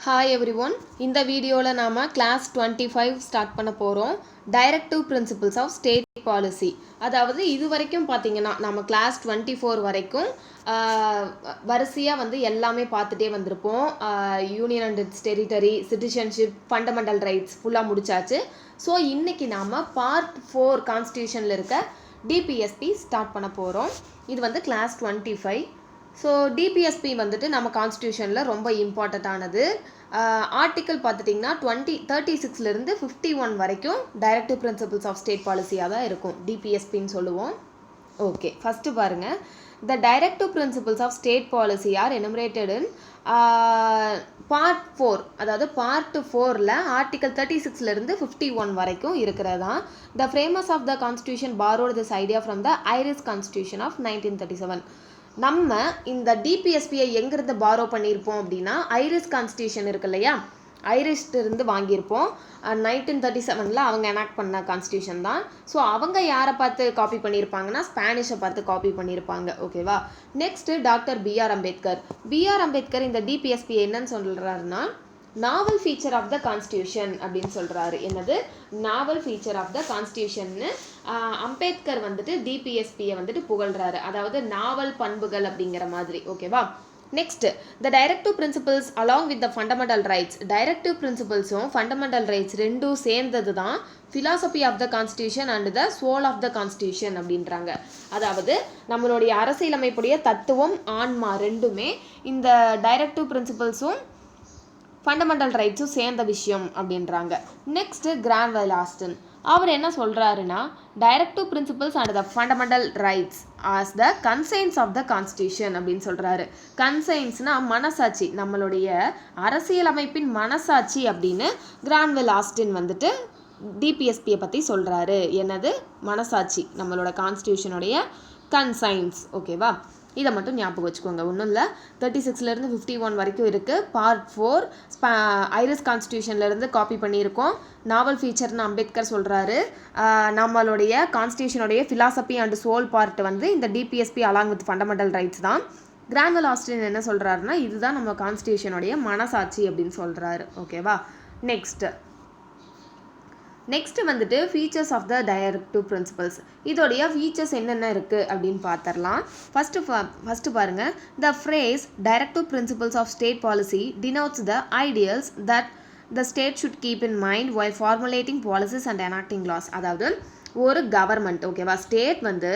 Hi everyone. இந்த வீடியோவில் நாம் கிளாஸ் 25 ஸ்டார்ட் பண்ண போகிறோம். Directive principles of state policy. அதாவது இது வரைக்கும் பார்த்தீங்கன்னா நம்ம கிளாஸ் 24 வரைக்கும் வரிசையாக வந்து எல்லாமே பார்த்துட்டே வந்திருப்போம். Union and its territory, citizenship, fundamental rights ஃபுல்லாக முடிச்சாச்சு. ஸோ இன்றைக்கி நாம் பார்ட் 4 கான்ஸ்டியூஷனில் இருக்க டிபிஎஸ்பி ஸ்டார்ட் பண்ண போகிறோம். இது வந்து கிளாஸ் 25. ஸோ டிபிஎஸ்பி வந்துட்டு நம்ம கான்ஸ்டியூஷனில் ரொம்ப இம்பார்ட்டண்ட்டானது. ஆர்டிக்கல் பார்த்துட்டிங்கன்னா 36லேருந்து 51 வரைக்கும் டைரக்டிவ் பிரின்சிபிள்ஸ் ஆஃப் ஸ்டேட் பாலிசியாக தான் இருக்கும், டிபிஎஸ்பின்னு சொல்லுவோம். ஓகே, ஃபஸ்ட்டு பாருங்கள். The directive principles of state policy are enumerated in part 4, அதாவது பார்ட் 4ல் ஆர்டிக்கல் 36லேருந்து 51 வரைக்கும் இருக்கிறதா. The framers of the constitution borrowed this idea from the Irish Constitution of 1937. நம்ம இந்த டிபிஎஸ்பியை எங்கிருந்து பாரோ பண்ணியிருப்போம் அப்படின்னா, ஐரிஷ் கான்ஸ்டியூஷன் இருக்கு இல்லையா, ஐரிஷ்டிருந்து வாங்கியிருப்போம். 1937 அவங்க எனாக்ட் பண்ண கான்ஸ்டியூஷன் தான். ஸோ அவங்க யாரை பார்த்து காப்பி பண்ணியிருப்பாங்கன்னா, ஸ்பானிஷை பார்த்து காப்பி பண்ணியிருப்பாங்க. ஓகேவா. Next doctor B R Ambedkar. B R Ambedkar இந்த டிபிஎஸ்பி என்னன்னு சொல்கிறாருன்னா, novel feature of the constitution அப்படின்னு சொல்கிறாரு. என்னது நாவல் ஃபீச்சர் ஆஃப் த கான்ஸ்டியூஷன்னு அம்பேத்கர் வந்துட்டு டிபிஎஸ்பியை வந்துட்டு புகழ்கிறாரு. அதாவது நாவல் பண்புகள் அப்படிங்கிற மாதிரி. ஓகேவா. Next, the directive principles along with the fundamental rights. Directive பிரின்சிபிள்ஸும் ஃபண்டமெண்டல் ரைட்ஸ் ரெண்டும் சேர்ந்தது தான் philosophy of the constitution and the soul of the constitution அப்படின்றாங்க. அதாவது நம்மளுடைய அரசியலமைப்புடைய தத்துவம், ஆன்மா ரெண்டுமே இந்த டைரக்டிவ் பிரின்சிபிள்ஸும் ஃபண்டமெண்டல் ரைட்ஸும் சேர்ந்த விஷயம் அப்படின்றாங்க. Next Cranwell Aston. அவர் என்ன சொல்கிறாருன்னா, directive principles and the fundamental rights as the conscience of the constitution அப்படின்னு சொல்கிறாரு. கன்சைன்ஸ்னால் மனசாட்சி, நம்மளுடைய அரசியலமைப்பின் மனசாட்சி அப்படின்னு கிரான்வெல் ஆஸ்டின் வந்துட்டு டிபிஎஸ்பியை பற்றி சொல்கிறாரு. என்னது மனசாட்சி, நம்மளோட கான்ஸ்டியூஷனுடைய கன்சைன்ஸ். ஓகேவா. இதை மட்டும் ஞாபகம் வச்சுக்கோங்க. ஒன்றும் இல்லை, 36லேருந்து 51 வரைக்கும் இருக்குது. பார்ட் 4 ஐரிஷ் கான்ஸ்டியூஷன்லேருந்து காப்பி பண்ணியிருக்கோம். நாவல் ஃபீச்சர்னு அம்பேத்கர் சொல்கிறாரு. நம்மளுடைய கான்ஸ்டியூஷனுடைய ஃபிலாசபி அண்ட் சோல் பார்ட் வந்து இந்த DPSP along with fundamental rights தான். கிரான்வெல் ஆஸ்டின் என்ன சொல்கிறாருன்னா, இதுதான் நம்ம கான்ஸ்டியூஷனுடைய மனசாட்சி அப்படின்னு சொல்கிறாரு. ஓகேவா. நெக்ஸ்ட்டு வந்துட்டு features of the directive principles. இதோடைய ஃபீச்சர்ஸ் என்னென்ன இருக்குது அப்படின்னு பார்த்துடலாம். ஃபஸ்ட்டு பாருங்கள். The phrase directive principles of state policy denotes the ideals that the state should keep in mind while formulating policies and enacting laws. அதாவது ஒரு government, ஓகேவா, state வந்து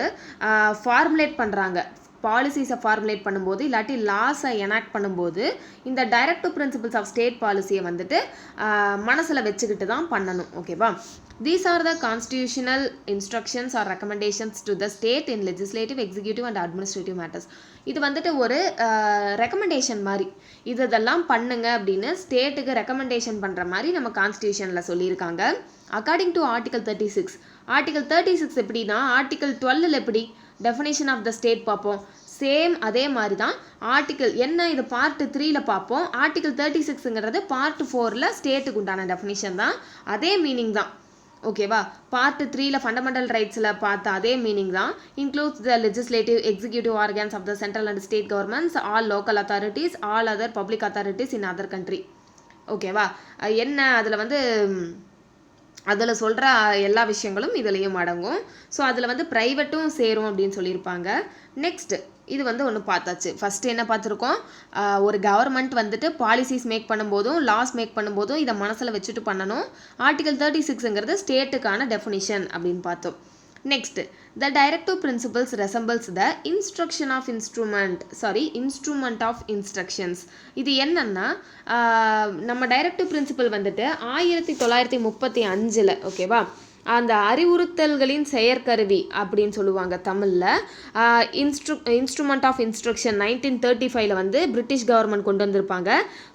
ஃபார்முலேட் பண்ணுறாங்க, பாலிசிஸை ஃபார்முலேட் பண்ணும்போது இல்லாட்டி லாஸை எனாக்ட் பண்ணும்போது இந்த டைரக்டிவ் பிரின்சிபிள்ஸ் ஆஃப் ஸ்டேட் பாலிசியை வந்துட்டு மனசில் வச்சுக்கிட்டு தான் பண்ணணும். ஓகேவா. These are the constitutional instructions or recommendations to the state in legislative, executive and administrative matters. இது வந்துட்டு ஒரு ரெக்கமெண்டேஷன் மாதிரி, இதெல்லாம் பண்ணுங்க அப்படின்னு ஸ்டேட்டுக்கு ரெக்கமெண்டேஷன் பண்ணுற மாதிரி நம்ம கான்ஸ்டியூஷனில் சொல்லியிருக்காங்க. According to article 36. ஆர்டிகல் 36 எப்படின்னா, ஆர்டிகல் 12 எப்படி டெஃபினேஷன் ஆஃப் த ஸ்டேட் பார்ப்போம், சேம் அதே மாதிரி தான் ஆர்டிக்கல் என்ன, இது பார்ட் 3ல் பார்ப்போம். ஆர்டிக்கல் 36ங்கிறது பார்ட் 4ல் ஸ்டேட்டுக்கு உண்டான டெஃபினேஷன் தான், அதே மீனிங் தான். ஓகேவா. பார்ட் 3ல் ஃபண்டமெண்டல் ரைட்ஸில் பார்த்த அதே மீனிங் தான். Includes the legislative, executive organs of the central and state governments, all local authorities, all other public authorities in other country. ஓகேவா. என்ன அதில் வந்து அதில் சொல்கிற எல்லா விஷயங்களும் இதுலேயும் அடங்கும். ஸோ அதில் வந்து ப்ரைவேட்டும் சேரும் அப்படின்னு சொல்லியிருப்பாங்க. நெக்ஸ்ட்டு இது வந்து ஒன்று பார்த்தாச்சு. ஃபஸ்ட்டு என்ன பார்த்துருக்கோம், ஒரு கவர்மெண்ட் வந்துட்டு பாலிசிஸ் மேக் பண்ணும்போதும் லாஸ் மேக் பண்ணும்போதும் இதை மனசில் வச்சுட்டு பண்ணணும். ஆர்டிகல் 36ங்கிறது ஸ்டேட்டுக்கான டெஃபினிஷன் அப்படின்னு பார்த்தோம். Next, the directive principles resembles the instrument of instructions. இது என்னன்னா, நம்ம டைரக்டிவ் பிரின்சிபல் வந்துட்டு 1935 ஓகேவா, அந்த அறிவுறுத்தல்களின் செயற்கருவி அப்படின்னு சொல்லுவாங்க தமிழில். இன்ஸ்ட்ருமெண்ட் ஆஃப் இன்ஸ்ட்ரக்ஷன் 1935 வந்து பிரிட்டிஷ் கவர்மெண்ட் கொண்டு வந்திருப்பாங்க.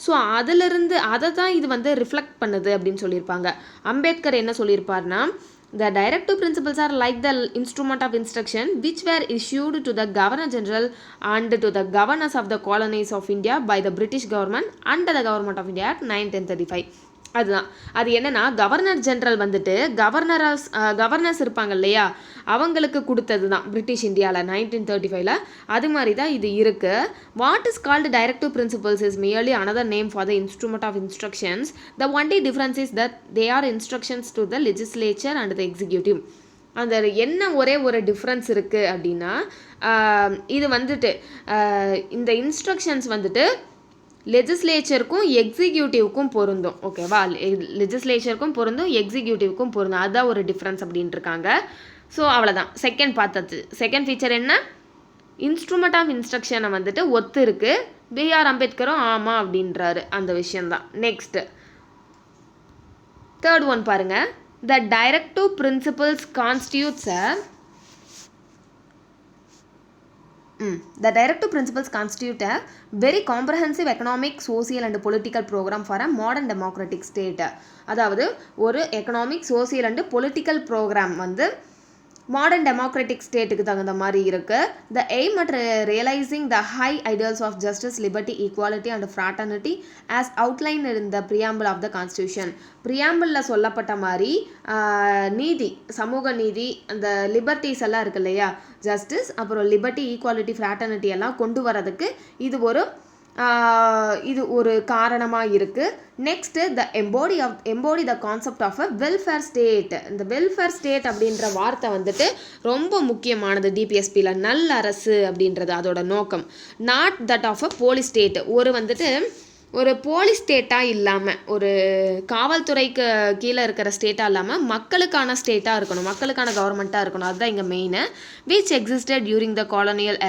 ஸோ அதிலிருந்து அதை தான் இது வந்து ரிஃப்ளெக்ட் பண்ணுது அப்படின்னு சொல்லியிருப்பாங்க. அம்பேத்கர் என்ன சொல்லியிருப்பார்னா, the directive principles are like the instrument of instruction which were issued to the Governor General and to the governors of the colonies of India by the British government under the Government of India Act 1935. அதுதான். அது என்னன்னா governor general வந்துட்டு governors இருப்பாங்க இல்லையா, அவங்களுக்கு கொடுத்தது தான் British இந்தியாவில் 1935. அது மாதிரி தான் இது இருக்கு. What is called directive principles is merely another name for the instrument of instructions. The only difference is that they are instructions to the legislature and the executive. அந்த என்ன ஒரே ஒரு டிஃப்ரென்ஸ் இருக்குது அப்படின்னா, இது வந்துட்டு இந்த இன்ஸ்ட்ரக்ஷன்ஸ் வந்துட்டு லெஜிஸ்லேச்சருக்கும் எக்ஸிக்யூட்டிவ்க்கும் பொருந்தும். ஓகேவா, லெஜிஸ்லேச்சருக்கும் பொருந்தும், எக்ஸிக்யூட்டிவ்க்கும் பொருந்தும். அதுதான் ஒரு டிஃப்ரென்ஸ் அப்படின்ட்டு இருக்காங்க. ஸோ அவ்வளோதான். செகண்ட் பார்த்தது. செகண்ட் ஃபீச்சர் என்ன, இன்ஸ்ட்ருமெண்ட் ஆஃப் இன்ஸ்ட்ரக்ஷனை வந்துட்டு ஒத்து இருக்கு. பிஆர் அம்பேத்கரும் ஆமாம் அப்படின்றாரு, அந்த விஷயந்தான். நெக்ஸ்ட்டு தேர்ட் ஒன் பாருங்க. The directive principles constitutes The directive principles constitute a very comprehensive economic, social and political program for a modern democratic state. அதாவது ஒரு economic, social and political programme வந்து மாடர்ன் டெமோக்ராட்டிக் ஸ்டேட்டுக்கு தகுந்த மாதிரி இருக்குது. The aim at realising the high ideals of justice, liberty, equality and fraternity as outline in the preamble of the constitution. ப்ரியாம்பிளில் சொல்லப்பட்ட மாதிரி நீதி, சமூக நீதி, அந்த லிபர்ட்டிஸ் எல்லாம் இருக்கு இல்லையா, ஜஸ்டிஸ், அப்புறம் லிபர்ட்டி, ஈக்குவாலிட்டி, ஃப்ராட்டர்னிட்டி எல்லாம் கொண்டு வரதுக்கு இது ஒரு காரணமாக இருக்குது. Next the embody the concept of a welfare state. இந்த வெல்ஃபேர் ஸ்டேட் அப்படின்ற வார்த்தை வந்துட்டு ரொம்ப முக்கியமானது டிபிஎஸ்பியில். நல்ல அரசு அப்படின்றது அதோட நோக்கம். Not that of a police state. ஒரு போலீஸ் ஸ்டேட்டாக இல்லாமல், ஒரு காவல்துறைக்கு கீழே இருக்கிற ஸ்டேட்டாக இல்லாமல் மக்களுக்கான ஸ்டேட்டாக இருக்கணும், மக்களுக்கான கவர்மெண்ட்டாக இருக்கணும். அதுதான் இங்கே main. Which existed during the colonial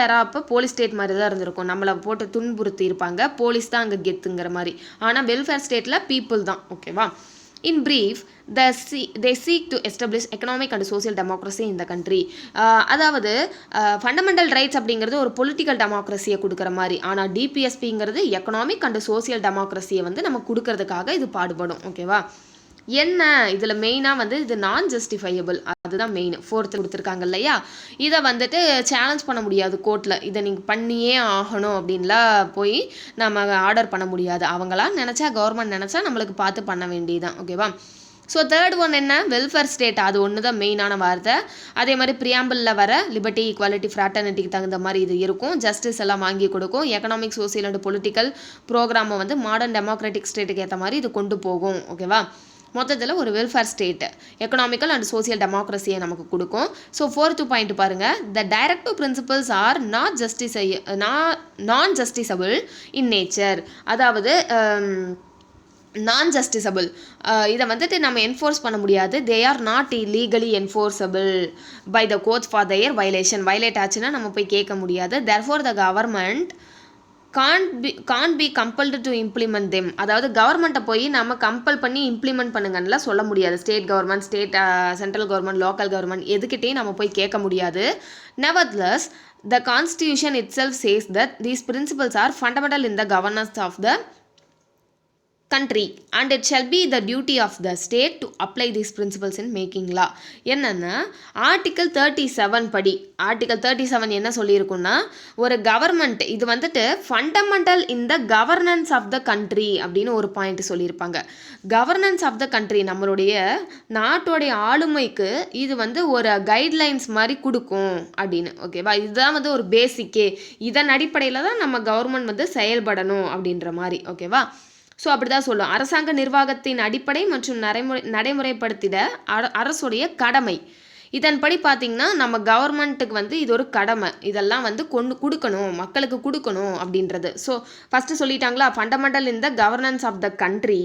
era. அப்போ போலீஸ் ஸ்டேட் மாதிரி தான் இருந்திருக்கும். நம்மளை போட்டு துன்புறுத்தி இருப்பாங்க, போலீஸ் தான் அங்கே கெத்துங்கிற மாதிரி. ஆனால் வெல்ஃபேர் ஸ்டேட்டில் பீப்புள் தான். ஓகேவா. In brief, they seek to establish economic and social democracy in the country. அதாவது ஃபண்டமெண்டல் ரைட்ஸ் அப்படிங்கிறது ஒரு பொலிட்டிக்கல் டெமோக்ரஸியை கொடுக்குற மாதிரி. ஆனால் டிபிஎஸ்பிங்கிறது எக்கனாமிக் அண்ட் சோசியல் டெமோக்ரஸியை வந்து நம்ம கொடுக்கறதுக்காக இது பாடுபடும். ஓகேவா. என்ன இதில் மெயினாக வந்து இது நான் ஜஸ்டிஃபையபிள், அதுதான் மெயின். ஃபோர்த்து கொடுத்துருக்காங்க இல்லையா, இதை வந்துட்டு சேலஞ்ச் பண்ண முடியாது கோர்ட்டில். இதை நீங்கள் பண்ணியே ஆகணும் அப்படின்லாம் போய் நம்ம ஆர்டர் பண்ண முடியாது. அவங்களாம் நினச்சா, கவர்மெண்ட் நினச்சா நம்மளுக்கு பார்த்து பண்ண வேண்டியதுதான். ஓகேவா. ஸோ தேர்ட் ஒன் என்ன, வெல்ஃபேர் ஸ்டேட். அது ஒன்று தான் மெயினான வார்த்தை. அதே மாதிரி ப்ரியாம்பிளில் வர லிபர்ட்டி, ஈக்குவாலிட்டி, ஃப்ராட்டர்னிட்டிக்கு தகுந்த மாதிரி இது இருக்கும். ஜஸ்டிஸ் எல்லாம் வாங்கி கொடுக்கும். எக்கனாமிக், சோசியல் அண்ட் பொலிட்டிக்கல் ப்ரோக்ராமை வந்து மாடர்ன் டெமோக்ராட்டிக் ஸ்டேட்டுக்கு ஏற்ற மாதிரி இது கொண்டு போகும். ஓகேவா. மொத்தத்தில் ஒரு welfare state, economical and social டெமோக்ரஸியை நமக்கு கொடுக்கும். ஸோ ஃபோர்த்து பாயிண்ட் பாருங்கள். The directive principles are non justiciable in nature. அதாவது நான் ஜஸ்டிசபிள், இதை வந்துட்டு நம்ம என்ஃபோர்ஸ் பண்ண முடியாது. They are not legally enforceable by the courts for their violate ஆச்சுன்னா நம்ம போய் கேட்க முடியாது. Therefore the government can't be compelled to implement them. அதாவது கவர்மெண்ட்டை போய் நம்ம கம்பல் பண்ணி இம்ப்ளிமெண்ட் பண்ணுங்கன்னு சொல்ல முடியாது. State government, central government, local government எதுக்கிட்டையும் நம்ம போய் கேட்க முடியாது. Nevertheless, the constitution itself says that these principles are fundamental in the governance of the country and it shall be the duty of the state to apply these principles in making law. என்னன்னா article 37 படி, article 37 என்ன சொல்லியிருக்குன்னா, ஒரு government இது வந்துட்டு fundamental in the governance of the country அப்படின்னு ஒரு point சொல்லியிருப்பாங்க. Governance of the country, நம்மளுடைய நாட்டோடைய ஆளுமைக்கு இது வந்து ஒரு கைட்லைன்ஸ் மாதிரி கொடுக்கும் அப்படின்னு. ஓகேவா. இதுதான் வந்து ஒரு பேசிக்கே. இதன் அடிப்படையில் தான் நம்ம கவர்மெண்ட் வந்து செயல்படணும் அப்படின்ற மாதிரி. ஓகேவா. ஸோ அப்படி தான் சொல்லும். அரசாங்க நிர்வாகத்தின் அடிப்படை மற்றும் நடைமுறைப்படுத்திட அரசுடைய கடமை. இதன்படி பார்த்திங்கன்னா நம்ம கவர்மெண்ட்டுக்கு வந்து இது ஒரு கடமை. இதெல்லாம் வந்து கொடுக்கணும், மக்களுக்கு கொடுக்கணும் அப்படின்றது. ஸோ ஃபஸ்ட்டு சொல்லிட்டாங்களா, fundamental in the governance of the country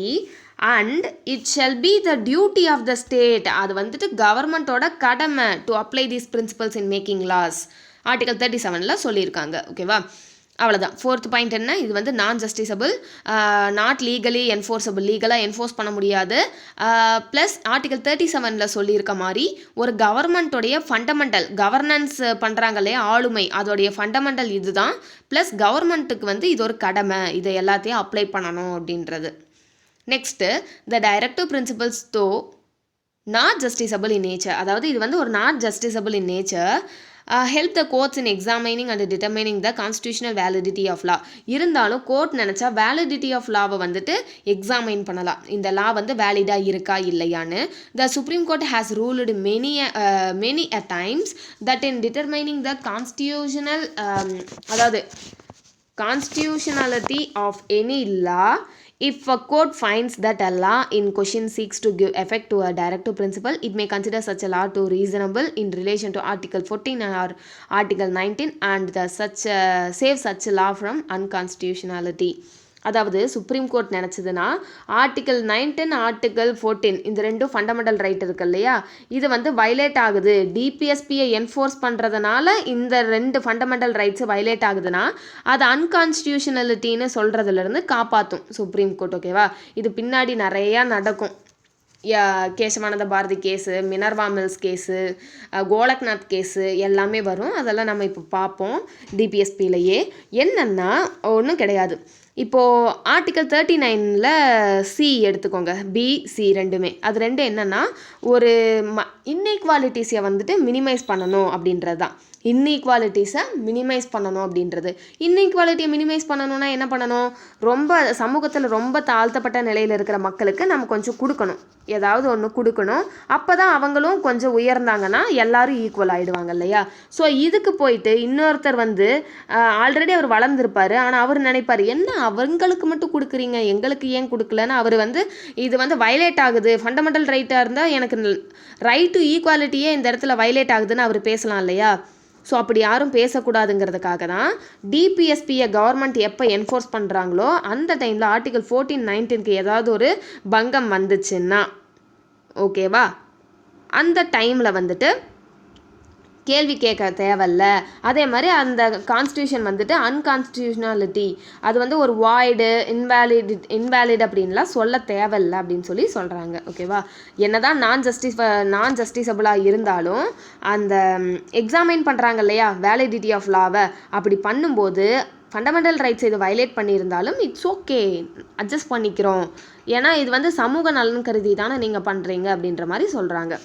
and it shall be the duty of the state. அது வந்துட்டு கவர்மெண்ட்டோட கடமை to apply these principles in making laws. Article 37 சொல்லியிருக்காங்க. ஓகேவா. அவ்வளோதான். ஃபோர்த் பாயிண்ட் என்ன, இது வந்து நான் ஜஸ்டிசபிள், நாட் லீகலி என்ஃபோர்ஸபிள், லீகலாக என்ஃபோர்ஸ் பண்ண முடியாது. ப்ளஸ் ஆர்டிகல் 37 சொல்லியிருக்க மாதிரி ஒரு கவர்மெண்ட்டோடைய ஃபண்டமெண்டல் கவர்னன்ஸ் பண்ணுறாங்க இல்லையா, ஆளுமை, அதோடைய ஃபண்டமெண்டல் இது தான். ப்ளஸ் கவர்மெண்ட்டுக்கு வந்து இது ஒரு கடமை, இதை எல்லாத்தையும் அப்ளை பண்ணணும் அப்படின்றது. Next the directive principles not justiciable in nature. அதாவது இது வந்து ஒரு not justiciable in nature help the courts in examining and determining the constitutional validity of law. இருந்தாலும் கோர்ட் நினச்சா வேலிடிட்டி ஆஃப் லாவை வந்துட்டு எக்ஸாமைன் பண்ணலாம், இந்த லா வந்து வேலிடாக இருக்கா இல்லையான்னு. The supreme court has ruled many a times that in determining the constitutional அதாவது constitutionality of any law, if a court finds that a law in question seeks to give effect to a directive principle, it may consider such a law to reasonable in relation to article 14 or article 19 and save such a law from unconstitutionality. அதாவது supreme court நினச்சதுன்னா article 19 article 14 இந்த ரெண்டும் fundamental right இருக்கு இல்லையா, இது வந்து violate ஆகுது, டிபிஎஸ்பியை enforce பண்ணுறதுனால இந்த ரெண்டு ஃபண்டமெண்டல் ரைட்ஸு வயலேட் ஆகுதுன்னா அது அன்கான்ஸ்டியூஷனலிட்டின்னு சொல்கிறதுலேருந்து காப்பாற்றும் சுப்ரீம் கோர்ட். ஓகேவா, இது பின்னாடி நிறையா நடக்கும். Kesavananda Bharati case, Minerva Mills case, Golaknath case எல்லாமே வரும். அதெல்லாம் நம்ம இப்போ பார்ப்போம். டிபிஎஸ்பியிலையே என்னென்னா ஒன்றும் கிடையாது. இப்போது ஆர்டிக்கல் 39ல் சி எடுத்துக்கோங்க, பி சி ரெண்டுமே. அது ரெண்டு என்னென்னா ஒரு இன்இக்வாலிட்டிஸை வந்துட்டு மினிமைஸ் பண்ணணும் அப்படின்றது தான். இன்இக்வாலிட்டிஸை மினிமைஸ் பண்ணணும் அப்படின்றது. இன்இக்வாலிட்டியை மினிமைஸ் பண்ணணும்னா என்ன பண்ணணும், ரொம்ப சமூகத்தில் ரொம்ப தாழ்த்தப்பட்ட நிலையில் இருக்கிற மக்களுக்கு நம்ம கொஞ்சம் கொடுக்கணும், ஏதாவது ஒன்று கொடுக்கணும். அப்போ தான் அவங்களும் கொஞ்சம் உயர்ந்தாங்கன்னா எல்லாரும் ஈக்குவல் ஆகிடுவாங்க இல்லையா. ஸோ இதுக்கு போயிட்டு இன்னொருத்தர் வந்து ஆல்ரெடி அவர் வளர்ந்துருப்பார், ஆனால் அவர் நினைப்பார் என்ன அவங்களுக்கு மட்டும் கொடுக்குறீங்க எங்களுக்கு ஏன் கொடுக்கலன்னு. அவர் வந்து இது வந்து வயலேட் ஆகுது, ஃபண்டமெண்டல் ரைட்டாக இருந்தால் எனக்கு ரைட் டு ஈக்குவாலிட்டியே இந்த இடத்துல வயலேட் ஆகுதுன்னு அவர் பேசலாம் இல்லையா. ஸோ அப்படி யாரும் பேசக்கூடாதுங்கிறதுக்காக தான் டிபிஎஸ்பியை கவர்மெண்ட் எப்போ என்ஃபோர்ஸ் பண்ணுறாங்களோ அந்த டைமில் ஆர்டிகல் 14, 19க்கு ஏதாவது ஒரு பங்கம் வந்துச்சுன்னா ஓகேவா, அந்த டைமில் வந்துட்டு கேள்வி கேட்க தேவையில்ல. அதே மாதிரி அந்த கான்ஸ்டியூஷன் வந்துட்டு அன்கான்ஸ்டியூஷனாலிட்டி அது வந்து ஒரு வாய்டு இன்வேலிட் அப்படின்லாம் சொல்ல தேவையில்லை அப்படின்னு சொல்லி சொல்கிறாங்க. ஓகேவா, என்னதான் நான் ஜஸ்டிஸபிளாக இருந்தாலும் அந்த எக்ஸாமைன் பண்ணுறாங்க இல்லையா வேலிடிட்டி ஆஃப் லாவை, அப்படி பண்ணும்போது ஃபண்டமெண்டல் ரைட்ஸ் இது வயலேட் பண்ணியிருந்தாலும் இட்ஸ் ஓகே அட்ஜஸ்ட் பண்ணிக்கிறோம், ஏன்னா இது வந்து சமூக நலன் கருதி தானே நீங்கள் பண்ணுறீங்க அப்படின்ற மாதிரி சொல்கிறாங்க.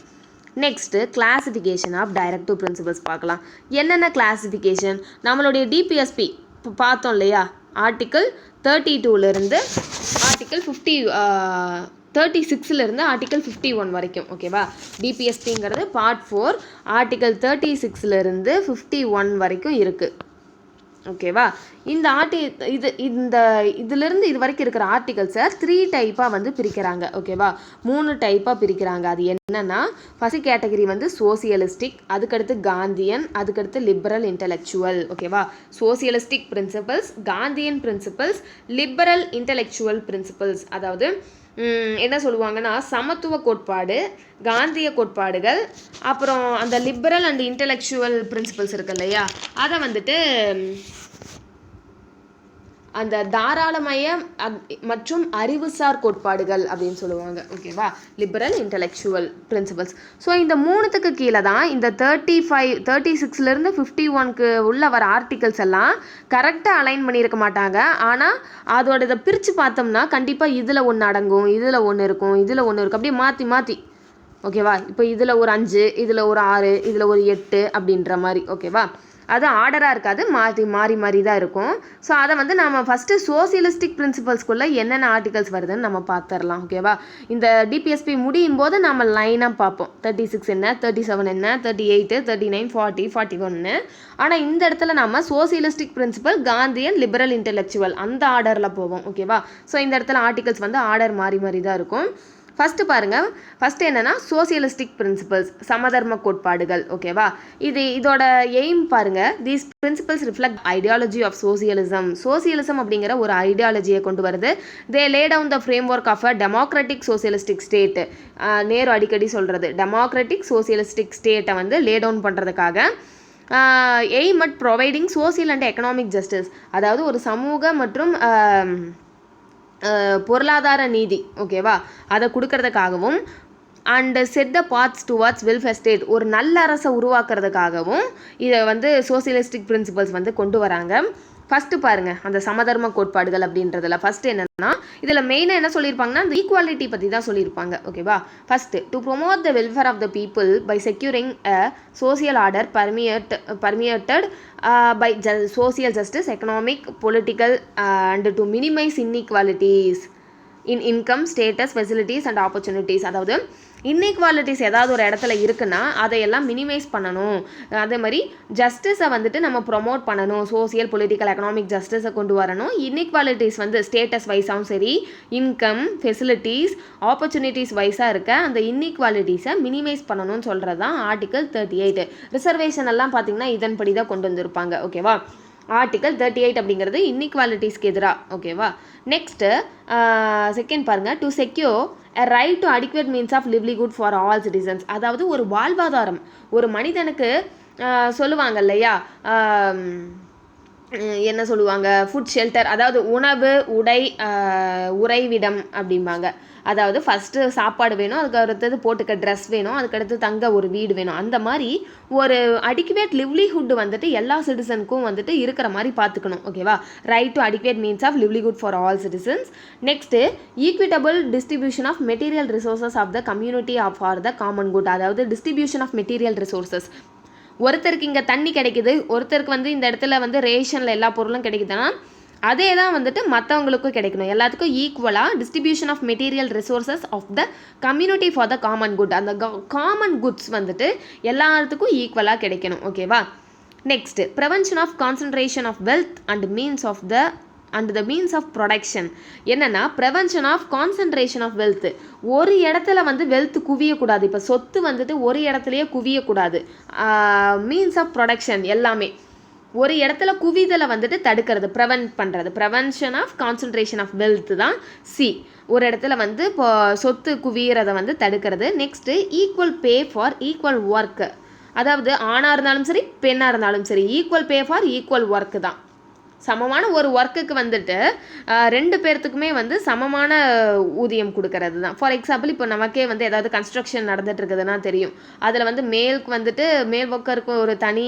Next classification of directive principles பார்க்கலாம். என்னென்ன கிளாசிஃபிகேஷன் நம்மளுடைய டிபிஎஸ்பி இப்போ பார்த்தோம் இல்லையா, ஆர்டிக்கிள் 32லேருந்து ஆர்டிக்கிள் 36லேருந்து ஆர்டிக்கிள் 51 வரைக்கும். ஓகேவா, டிபிஎஸ்பிங்கிறது பார்ட் 4 ஆர்டிக்கிள் 36லேருந்து 51 வரைக்கும் இருக்குது. ஓகேவா, இந்த இதிலிருந்து இது வரைக்கும் இருக்கிற ஆர்டிகல்ஸை 3 டைப்பாக வந்து பிரிக்கிறாங்க. ஓகேவா, 3 டைப்பாக பிரிக்கிறாங்க. அது என்னென்னா ஃபர்ஸ்ட் கேட்டகரி வந்து சோசியலிஸ்டிக், அதுக்கடுத்து காந்தியன், அதுக்கடுத்து லிபரல் இன்டெலெக்சுவல். ஓகேவா, socialistic principles, Gandhian principles, liberal intellectual principles. அதாவது என்ன சொல்லுவாங்கன்னா சமத்துவ கோட்பாடு, காந்திய கோட்பாடுகள், அப்புறம் அந்த லிபரல் அண்ட் இன்டெலெக்சுவல் பிரின்சிபல்ஸ் இருக்கு இல்லையா, அதை வந்துட்டு அந்த தாராளமய மற்றும் அறிவுசார் கோட்பாடுகள் அப்படின்னு சொல்லுவாங்க. ஓகேவா, லிபரல் இன்டெலெக்சுவல் பிரின்சிபல்ஸ். ஸோ இந்த 3க்கு கீழே தான் இந்த 36லேருந்து 51க்கு உள்ள வர ஆர்டிகல்ஸ் எல்லாம் கரெக்டாக அலைன் பண்ணியிருக்க மாட்டாங்க. ஆனால் அதோட இதை பிரித்து பார்த்தோம்னா கண்டிப்பாக இதில் ஒன்று அடங்கும், இதில் ஒன்று இருக்கும், இதில் ஒன்று இருக்கும், அப்படியே மாற்றி மாற்றி. ஓகேவா, இப்போ இதில் ஒரு 5, இதில் ஒரு 6, இதில் ஒரு 8 அப்படின்ற மாதிரி. ஓகேவா, அது ஆர்டராக இருக்காது, மாறி தான் இருக்கும். ஸோ அதை வந்து நம்ம ஃபஸ்ட்டு சோசியலிஸ்டிக் பிரின்சிபல்ஸ்குள்ளே என்னென்ன ஆர்டிகல்ஸ் வருதுன்னு நம்ம பார்த்துடலாம். ஓகேவா, இந்த டிபிஎஸ்பி முடியும் போது நம்ம லைனாக பார்ப்போம் 36 என்ன, 37 என்ன, 38, 39, 40, 41. ஆனால் இந்த இடத்துல நம்ம socialistic principle, Gandhian, liberal intellectual அந்த ஆர்டரில் போவோம். ஓகேவா, ஸோ இந்த இடத்துல ஆர்டிகல்ஸ் வந்து ஆர்டர் மாறி தான் இருக்கும். ஃபஸ்ட்டு பாருங்கள், ஃபஸ்ட்டு என்னென்னா சோசியலிஸ்டிக் பிரின்சிபல்ஸ், சமதர்ம கோட்பாடுகள். ஓகேவா, இதோட எய்ம் பாருங்கள், these principles reflect ideology of socialism அப்படிங்கிற ஒரு ஐடியாலஜியை கொண்டு வருது. They lay down the framework of a democratic socialistic state. Nehru அடிக்கடி சொல்கிறது டெமோக்ராட்டிக் சோசியலிஸ்டிக் ஸ்டேட்டை வந்து லே டவுன் பண்ணுறதுக்காக aim at providing social and economic justice, அதாவது ஒரு சமூக மற்றும் பொருளாதார நீதி. ஓகேவா, அதை கொடுக்கறதுக்காகவும் and set the paths towards welfare state, ஒரு நல்ல அரசை உருவாக்குறதுக்காகவும் இதை வந்து சோசியலிஸ்டிக் பிரின்சிபல்ஸ் வந்து கொண்டு வராங்க. ஃபஸ்ட்டு பாருங்கள் அந்த சமதர்ம கோட்பாடுகள் அப்படின்றதுல ஃபஸ்ட்டு என்னென்னா இதில் மெயினாக என்ன சொல்லியிருப்பாங்கன்னா அந்த ஈக்குவாலிட்டி பற்றி தான் சொல்லியிருப்பாங்க. ஓகேவா? First to promote the welfare of the people by securing a social order permeated by social justice, economic, political, and to minimize inequalities in income, status, facilities and opportunities. அதாவது இன்இக்வாலிட்டிஸ் ஏதாவது ஒரு இடத்துல இருக்குன்னா அதையெல்லாம் மினிமைஸ் பண்ணணும். அதே மாதிரி ஜஸ்டிஸை வந்துட்டு நம்ம ப்ரொமோட் பண்ணணும். சோசியல், பொலிட்டிக்கல், எக்கனாமிக் ஜஸ்டிஸை கொண்டு வரணும். இன்இக்வாலிட்டிஸ் வந்து ஸ்டேட்டஸ் வைஸாகவும் சரி, இன்கம், ஃபெசிலிட்டிஸ், ஆப்பர்ச்சுனிட்டிஸ் வைஸாக இருக்க அந்த இன்இக்வாலிட்டிஸை மினிமைஸ் பண்ணணும்னு சொல்கிறது தான் ஆர்டிகல் 38. ரிசர்வேஷன் எல்லாம் பார்த்திங்கன்னா இதன்படி தான் கொண்டு வந்திருப்பாங்க. ஓகேவா? ஆர்டிகல் 38 அப்படிங்கிறது இன்இக்வாலிட்டிஸ்க்கு எதிராக. ஓகேவா? நெக்ஸ்ட்டு செகண்ட் பாருங்கள், to secure a right to adequate means of livelihood for all citizens. அதாவது ஒரு வாழ்வாதாரம் ஒரு மனிதனுக்கு சொல்லுவாங்க இல்லையா, என்ன சொல்லுவாங்க, ஃபுட் ஷெல்டர், அதாவது உணவு, உடை, உறைவிடம் அப்படிம்பாங்க. அதாவது ஃபஸ்ட்டு சாப்பாடு வேணும், அதுக்கு அடுத்தது போட்டுக்க ட்ரெஸ் வேணும், அதுக்கடுத்து தங்க ஒரு வீடு வேணும். அந்த மாதிரி ஒரு அடிக்குவேட் லிவ்லிஹுட் வந்துட்டு எல்லா சிட்டிசனுக்கும் வந்துட்டு இருக்கிற மாதிரி பார்த்துக்கணும். ஓகேவா? Right to adequate means of livelihood for all citizens. Next equitable distribution of material resources of the community for the common good. அதாவது டிஸ்ட்ரிபியூஷன் ஆஃப் மெட்டீரியல் ரிசோர்ஸஸ். ஒருத்தருக்கு இங்கே தண்ணி கிடைக்குது, ஒருத்தருக்கு வந்து இந்த இடத்துல வந்து ரேஷனில் எல்லா பொருளும் கிடைக்குதுன்னா அதே தான் வந்துட்டு மற்றவங்களுக்கும் கிடைக்கணும். எல்லாத்துக்கும் ஈக்குவலாக distribution of material resources of the community for the common good. அந்த காமன் குட்ஸ் வந்துட்டு எல்லாத்துக்கும் ஈக்குவலாக கிடைக்கணும். ஓகேவா? Next prevention of concentration of wealth and means of the means of production. என்னென்னா prevention of concentration of wealth. ஒரு இடத்துல வந்து வெல்த் குவியக்கூடாது. இப்போ சொத்து வந்துட்டு ஒரு இடத்துலையே குவியக்கூடாது. மீன்ஸ் ஆஃப் ப்ரொடக்ஷன் எல்லாமே ஒரு இடத்துல குவிதலை வந்துட்டு தடுக்கிறது, ப்ரிவென்ட் பண்ணுறது. Prevention of concentration of wealth தான் சி. ஒரு இடத்துல வந்து இப்போ சொத்து குவியறதை வந்து தடுக்கிறது. Next equal pay for equal work. அதாவது ஆணாக இருந்தாலும் சரி, பெண்ணாக இருந்தாலும் சரி, equal pay for equal work தான். சமமான ஒரு ஒர்க்குக்கு வந்துட்டு ரெண்டு பேர்த்துக்குமே வந்து சமமான ஊதியம் கொடுக்கறது தான். ஃபார் எக்ஸாம்பிள் இப்போ நமக்கே வந்து ஏதாவது கன்ஸ்ட்ரக்ஷன் நடந்துட்டு இருக்குதுன்னா தெரியும். அதில் வந்து மேலுக்கு வந்துட்டு மேல் ஒர்க்கருக்கு ஒரு தனி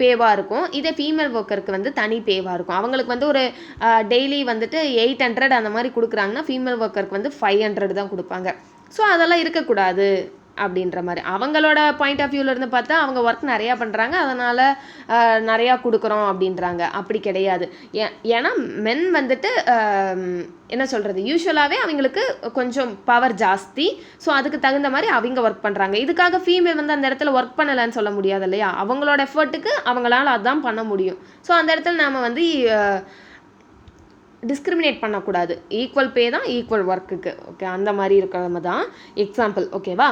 பேவாக இருக்கும், இதே ஃபீமேல் ஒர்க்கருக்கு வந்து தனி பேவாக இருக்கும். அவங்களுக்கு வந்து ஒரு டெய்லி வந்துட்டு 800 அந்த மாதிரி கொடுக்குறாங்கன்னா ஃபீமேல் ஒர்க்கருக்கு வந்து 500 தான் கொடுப்பாங்க. ஸோ அதெல்லாம் இருக்கக்கூடாது அப்படின்ற மாதிரி அவங்களோட பாயிண்ட் ஆஃப் வியூவிலேருந்து பார்த்தா அவங்க ஒர்க் நிறையா பண்ணுறாங்க, அதனால் நிறையா கொடுக்குறோம் அப்படின்றாங்க. அப்படி கிடையாது. ஏன்னா மென் வந்துட்டு என்ன சொல்கிறது, யூஸ்வலாகவே அவங்களுக்கு கொஞ்சம் பவர் ஜாஸ்தி. ஸோ அதுக்கு தகுந்த மாதிரி அவங்க ஒர்க் பண்ணுறாங்க. இதுக்காக ஃபீமேல் வந்து அந்த இடத்துல ஒர்க் பண்ணலைன்னு சொல்ல முடியாது இல்லையா? அவங்களோட எஃபர்ட்டுக்கு அவங்களால அதுதான் பண்ண முடியும். ஸோ அந்த இடத்துல நாம் வந்து டிஸ்கிரிமினேட் பண்ணக்கூடாது. ஈக்குவல் பே தான் ஈக்குவல் ஒர்க்குக்கு. ஓகே, அந்த மாதிரி இருக்கிறது தான் எக்ஸாம்பிள். ஓகேவா?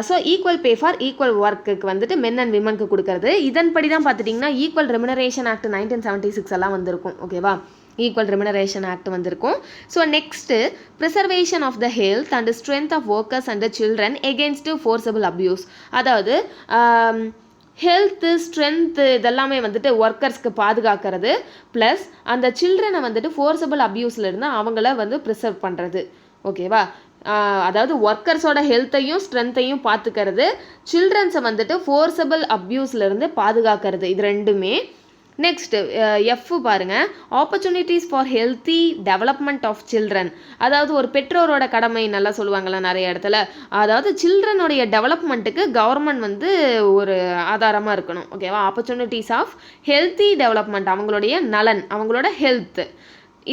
So equal pay for equal ஒர்க்குக்கு வந்துட்டு மென் அண்ட் விமனுக்கு கொடுக்கறது. இதன்படி தான் பார்த்துட்டிங்கன்னா ஈக்குவல் ரெமுனரேஷன் ஆக்ட் 1976 எல்லாம் வந்திருக்கும். ஓகேவா? ஈக்குவல் ரெமுனரேஷன் ஆக்ட் வந்திருக்கும். So next preservation of the health and strength of workers and children against forcible abuse. அதாவது ஹெல்த்து, ஸ்ட்ரென்த்து இதெல்லாமே வந்துட்டு ஒர்க்கர்ஸ்க்கு பாதுகாக்கிறது, ப்ளஸ் அந்த சில்ட்ரனை வந்துட்டு ஃபோர்ஸபிள் அப்யூஸ்லேருந்து அவங்கள வந்து ப்ரிசர்வ் பண்ணுறது. ஓகேவா? அதாவது ஒர்க்கர்ஸோட ஹெல்த்தையும் ஸ்ட்ரென்த்தையும் பார்த்துக்கிறது, சில்ட்ரன்ஸை வந்துட்டு ஃபோர்ஸபிள் அப்யூஸ்லேருந்து பாதுகாக்கிறது. இது ரெண்டுமே. நெக்ஸ்ட்டு எஃப் பாருங்கள், opportunities for healthy development of children. அதாவது ஒரு பெற்றோரோட கடமை நல்லா சொல்லுவாங்கள்ல நிறைய இடத்துல. அதாவது சில்ட்ரனுடைய டெவலப்மெண்ட்டுக்கு கவர்மெண்ட் வந்து ஒரு ஆதாரமாக இருக்கணும். ஓகேவா? ஆப்பர்ச்சுனிட்டிஸ் ஆஃப் ஹெல்த்தி டெவலப்மெண்ட், அவங்களுடைய நலன், அவங்களோட ஹெல்த்து.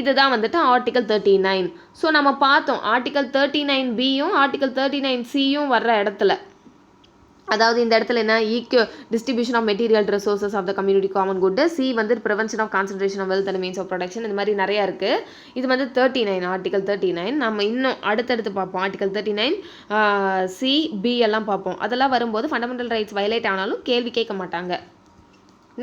இதுதான் வந்துட்டு ஆர்டிகல் 39. ஸோ நம்ம பார்த்தோம் ஆர்டிகல் 39B-யும் ஆர்டிகல் 39C-யும் வர்ற இடத்துல, அதாவது இந்த இடத்துல என்ன, distribution of material resources of the community common good. C வந்து prevention of concentration of wealth and means of production. இந்த மாதிரி நிறையா இருக்குது. இது வந்து 39, ஆர்டிகல் 39. நம்ம இன்னும் அடுத்தடுத்து பார்ப்போம். ஆர்டிகல் 39C, B எல்லாம் பார்ப்போம். அதெல்லாம் வரும்போது ஃபண்டமெண்டல் ரைட்ஸ் வயலேட் ஆனாலும் கேள்வி கேட்க மாட்டாங்க.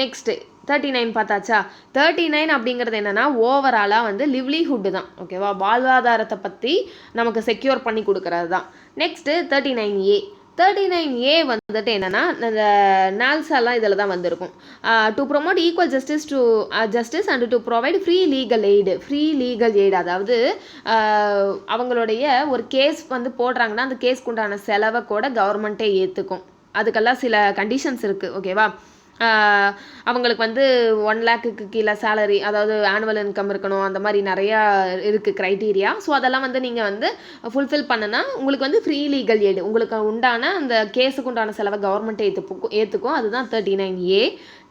நெக்ஸ்ட்டு 39 பார்த்தாச்சா? 39 அப்படிங்கிறது என்னென்னா ஓவராலாக வந்து லிவ்லிஹுட்டு தான். ஓகேவா? வாழ்வாதாரத்தை பற்றி நமக்கு செக்யூர் பண்ணி கொடுக்கறது தான். Next 39A. 39A வந்துட்டு என்னென்னா இந்த நால்ஸெல்லாம் இதில் தான் வந்திருக்கும். To promote equal justice and to provide free legal aid. அதாவது அவங்களுடைய ஒரு கேஸ் வந்து போடுறாங்கன்னா அந்த கேஸ்க்கு உண்டான செலவை கூட கவர்மெண்ட்டே ஏற்றுக்கும். அதுக்கெல்லாம் சில கண்டிஷன்ஸ் இருக்குது. ஓகேவா? அவங்களுக்கு வந்து 1 லேக்குக்கு கீழே சேலரி, அதாவது ஆனுவல் இன்கம் இருக்கணும், அந்த மாதிரி நிறையா இருக்குது க்ரைட்டீரியா. ஸோ அதெல்லாம் வந்து நீங்கள் வந்து ஃபுல்ஃபில் பண்ணுனா உங்களுக்கு வந்து ஃப்ரீ லீகல் எய்டு, உங்களுக்கு உண்டான அந்த கேஸுக்கு உண்டான செலவை கவர்மெண்ட் ஏற்றுக்கும். அதுதான் 39A.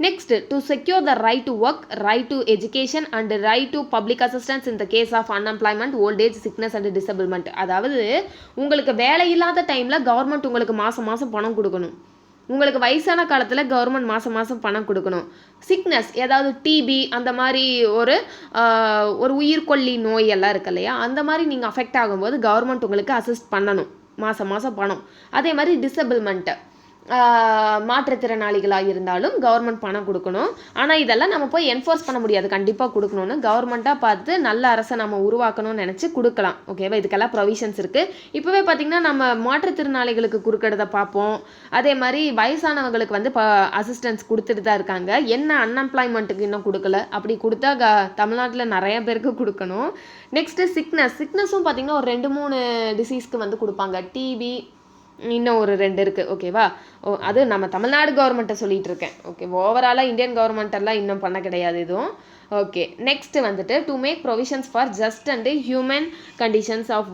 Next, to secure the right to work, right to education and right to public assistance in the case of unemployment, old age, sickness and disablement. அதாவது உங்களுக்கு வேலை இல்லாத டைமில் கவர்மெண்ட் உங்களுக்கு மாதம் மாதம் பணம் கொடுக்கணும். உங்களுக்கு வயசான காலத்தில் கவர்மெண்ட் மாதம் மாதம் பணம் கொடுக்கணும். சிக்னஸ், ஏதாவது டிபி அந்த மாதிரி ஒரு உயிர்கொல்லி நோய் எல்லாம் இருக்கு இல்லையா, அந்த மாதிரி நீங்கள் அஃபெக்ட் ஆகும்போது கவர்மெண்ட் உங்களுக்கு அசிஸ்ட் பண்ணணும், மாதம் மாதம் பணம். அதே மாதிரி டிசபிள்மெண்ட்டு, மாற்றுத்திறனாளிகளாக இருந்தாலும் கவர்மெண்ட் பணம் கொடுக்கணும். ஆனால் இதெல்லாம் நம்ம போய் என்ஃபோர்ஸ் பண்ண முடியாது, கண்டிப்பாக கொடுக்கணும்னு கவர்மெண்ட்டாக பார்த்து நல்ல அரசை நம்ம உருவாக்கணும்னு நினச்சி கொடுக்கலாம். ஓகேவா, இதுக்கெல்லாம் ப்ரொவிஷன்ஸ் இருக்குது. இப்போவே பார்த்திங்கன்னா நம்ம மாற்றுத்திறனாளிகளுக்கு கொடுக்கறத பார்ப்போம். அதே மாதிரி வயசானவங்களுக்கு வந்து அசிஸ்டன்ஸ் கொடுத்துட்டு தான் இருக்காங்க. என்ன அன்எம்ப்ளாய்மெண்ட்டுக்கு இன்னும் கொடுக்கல, அப்படி கொடுத்தா தமிழ்நாட்டில் நிறைய பேருக்கு கொடுக்கணும். நெக்ஸ்ட்டு சிக்னஸும் பார்த்திங்கன்னா ஒரு 2-3 டிசீஸ்க்கு வந்து கொடுப்பாங்க. டிபி, இன்னும் ஒரு 2 இருக்குது. ஓகேவா, அது நம்ம தமிழ்நாடு கவர்மெண்ட்டை சொல்லிகிட்டு இருக்கேன். ஓகே, ஓவராலாக இந்தியன் கவர்மெண்ட்டெல்லாம் இன்னும் பண்ண கிடையாது இதுவும். ஓகே, நெக்ஸ்ட் வந்துட்டு to make provisions for just and humane conditions of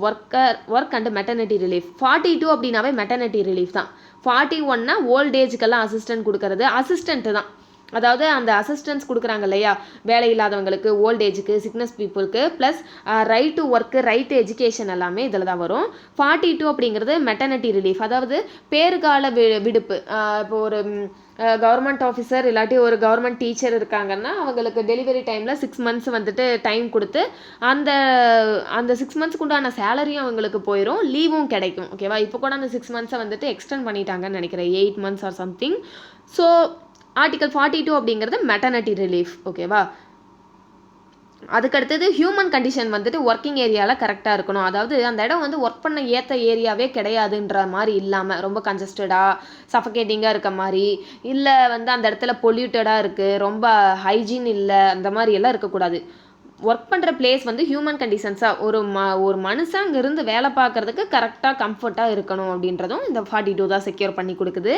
work and maternity relief. 42 அப்படின்னாவே மெட்டர்னிட்டி ரிலீஃப் தான். 41னா ஓல்ட் ஏஜுக்கெல்லாம் அசிஸ்டன்ட் கொடுக்கறது. அசிஸ்டண்ட்டு தான், அதாவது அந்த அசிஸ்டன்ஸ் கொடுக்குறாங்க இல்லையா வேலை இல்லாதவங்களுக்கு, ஓல்ட் ஏஜுக்கு, சிக்னஸ் பீப்புளுக்கு, plus right to work, right to education எல்லாமே இதில் தான் வரும். 42 அப்படிங்கிறது மெட்டர்னிட்டி ரிலீஃப், அதாவது பேறுகால விடுப்பு. இப்போ ஒரு கவர்மெண்ட் ஆஃபீஸர் இல்லாட்டி ஒரு கவர்மெண்ட் டீச்சர் இருக்காங்கன்னா அவங்களுக்கு டெலிவரி டைமில் 6 months வந்துட்டு டைம் கொடுத்து அந்த 6 monthsக்கு உண்டான சேலரியும் அவங்களுக்கு போயிடும், லீவும் கிடைக்கும். ஓகேவா, இப்போ கூட அந்த 6 months வந்துட்டு எக்ஸ்டெண்ட் பண்ணிட்டாங்கன்னு நினைக்கிறேன், 8 months or something. So article 42 அப்படிங்கிறது மெட்டர்னிட்டி ரிலீஃப். ஓகேவா, அதுக்கடுத்தது ஹியூமன் கண்டிஷன் வந்துட்டு ஒர்க்கிங் ஏரியாவில் கரெக்டாக இருக்கணும். அதாவது அந்த இடம் வந்து ஒர்க் பண்ண ஏற்ற ஏரியாவே கிடையாதுன்ற மாதிரி இல்லாமல் ரொம்ப கன்ஜஸ்டடாக சஃபகேட்டிங்காக இருக்க மாதிரி, இல்லை வந்து அந்த இடத்துல பொல்யூட்டடாக இருக்குது, ரொம்ப ஹைஜீன் இல்லை, அந்த மாதிரி எல்லாம் இருக்கக்கூடாது. ஒர்க் பண்ணுற பிளேஸ் வந்து ஹியூமன் கண்டிஷன்ஸாக ஒரு மனுஷன் அங்கேருந்து வேலை பார்க்குறதுக்கு கரெக்டாக கம்ஃபர்ட்டாக இருக்கணும் அப்படின்றதும் இந்த 42 தான் செக்யூர் பண்ணி கொடுக்குது.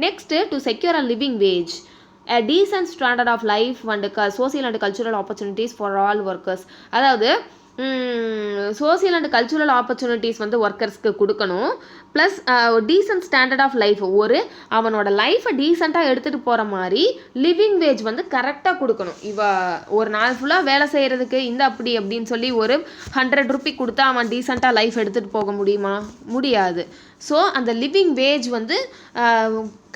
Next, to secure a living wage, a decent standard of life and social and cultural opportunities for all workers. அதாவது சோசியல் அண்ட் கல்ச்சுரல் ஆப்பர்ச்சுனிட்டிஸ் வந்து ஒர்க்கர்ஸ்க்கு கொடுக்கணும். Plus decent standard of life, அவனோட லைஃப்பை டீசெண்டாக எடுத்துகிட்டு போகிற மாதிரி லிவிங் வேஜ் வந்து கரெக்டாக கொடுக்கணும். ஒரு நாள் ஃபுல்லாக வேலை செய்கிறதுக்கு அப்படின்னு சொல்லி ஒரு 100 ரூபி கொடுத்தா அவன் டீசெண்டாக லைஃப் எடுத்துகிட்டு போக முடியுமா? முடியாது. ஸோ அந்த லிவிங் வேஜ் வந்து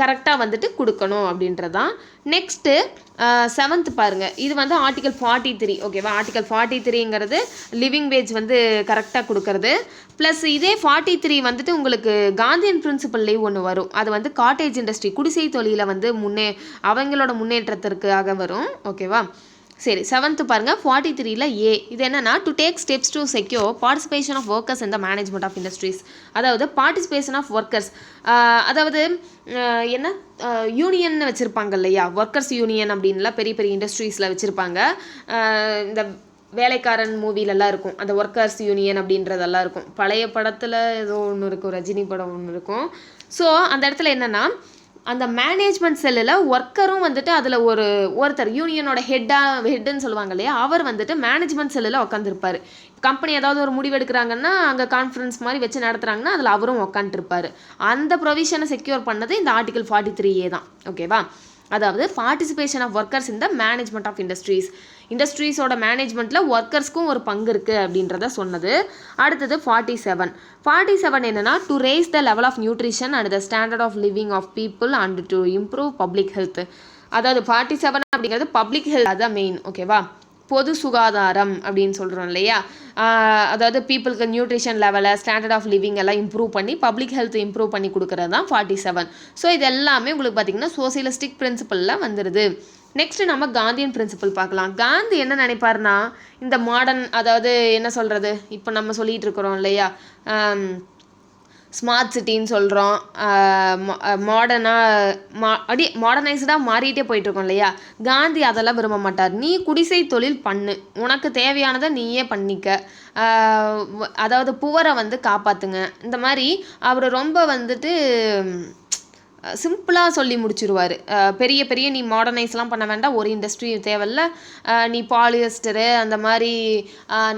கரெக்டாக வந்துட்டு கொடுக்கணும் அப்படின்றதான். நெக்ஸ்ட்டு 7th பாருங்கள், இது வந்து ஆர்டிகல் 43. ஓகேவா, ஆர்டிகல் 43ங்கிறது லிவிங் வேஜ் வந்து கரெக்டாக கொடுக்கறது. ப்ளஸ் இதே 43 வந்துட்டு உங்களுக்கு காந்தியன் பிரின்சிபல்லேயும் ஒன்று வரும், அது வந்து காட்டேஜ் இண்டஸ்ட்ரி, குடிசை தொழிலை வந்து அவங்களோட முன்னேற்றத்திற்காக வரும். ஓகேவா, சரி 7th பாருங்கள், 43ல் A, இது என்னென்னா to take steps to secure participation of workers in the management of industries. அதாவது பார்ட்டிசிபேஷன் ஆஃப் ஒர்க்கர்ஸ், அதாவது என்ன யூனியன் வச்சுருப்பாங்க இல்லையா, ஒர்க்கர்ஸ் யூனியன் அப்படின்லாம் பெரிய பெரிய இண்டஸ்ட்ரீஸில் வச்சுருப்பாங்க. இந்த வேலைக்காரன் மூவிலெல்லாம் இருக்கும் அந்த ஒர்க்கர்ஸ் யூனியன் அப்படின்றதெல்லாம் இருக்கும். பழைய படத்தில் ஏதோ ஒன்று இருக்கும், ரஜினி படம் ஒன்று இருக்கும். ஸோ அந்த இடத்துல என்னென்னா அந்த மேனேஜ்மெண்ட் செல்லில் ஒர்க்கரும் வந்துட்டு அதில் ஒருத்தர் யூனியனோட ஹெட்டுன்னு சொல்லுவாங்க இல்லையா, அவர் வந்துட்டு மேனேஜ்மெண்ட் செல்லில் உட்காந்துருப்பார். கம்பெனி ஏதாவது ஒரு முடிவு எடுக்கிறாங்கன்னா அங்கே கான்ஃபரன்ஸ் மாதிரி வச்சு நடத்துகிறாங்கன்னா அதில் அவரும் உட்காந்துருப்பார். அந்த ப்ரொவிஷனை செக்யூர் பண்ணது இந்த ஆர்டிகல் 43A தான். ஓகேவா, அதாவது participation of workers in the management of இண்டஸ்ட்ரீஸோட மேனேஜ்மெண்ட்டில் ஒர்க்கர்ஸ்க்கும் ஒரு பங்கு இருக்குது அப்படின்றத சொன்னது. அடுத்தது 47 என்னென்னா to raise the level of nutrition and the standard of living of people and to improve public health. அதாவது 47 அப்படிங்கிறது பப்ளிக் ஹெல்த், அதுதான் மெயின். ஓகேவா, பொது சுகாதாரம் அப்படின்னு சொல்கிறோம் இல்லையா, அதாவது பீப்புளுக்கு நியூட்ரிஷன் லெவலை, ஸ்டாண்டர்ட் ஆஃப் லிவிங் எல்லாம் இம்ப்ரூவ் பண்ணி பப்ளிக் ஹெல்த் இம்ப்ரூவ் பண்ணி கொடுக்குறது தான் 47. ஸோ இது எல்லாமே உங்களுக்கு பார்த்திங்கன்னா சோசியலிஸ்டிக் பிரின்சிபலில் வந்துடுது. நெக்ஸ்ட்டு நம்ம காந்தியன் பிரின்சிபல் பார்க்கலாம். காந்தி என்ன நினைப்பார்னா இந்த மாடர்ன், அதாவது என்ன சொல்கிறது, இப்போ நம்ம சொல்லிகிட்டு இருக்கிறோம் இல்லையா ஸ்மார்ட் சிட்டின்னு சொல்கிறோம், மாடர்னைஸ்டாக மாறிட்டே போயிட்டுருக்கோம் இல்லையா. காந்தி அதெல்லாம் விரும்ப மாட்டார். நீ குடிசை தொழில் பண்ணு, உனக்கு தேவையானதை நீயே பண்ணிக்க, அதாவது புவரை வந்து காப்பாற்றுங்க. இந்த மாதிரி அவர் ரொம்ப வந்துட்டு சிம்பிளாக சொல்லி முடிச்சிருவார். பெரிய பெரிய நீ மாடர்னைஸ்லாம் பண்ண வேண்டாம், ஒரு இண்டஸ்ட்ரி தேவையில்ல, நீ பாலியஸ்டரு அந்த மாதிரி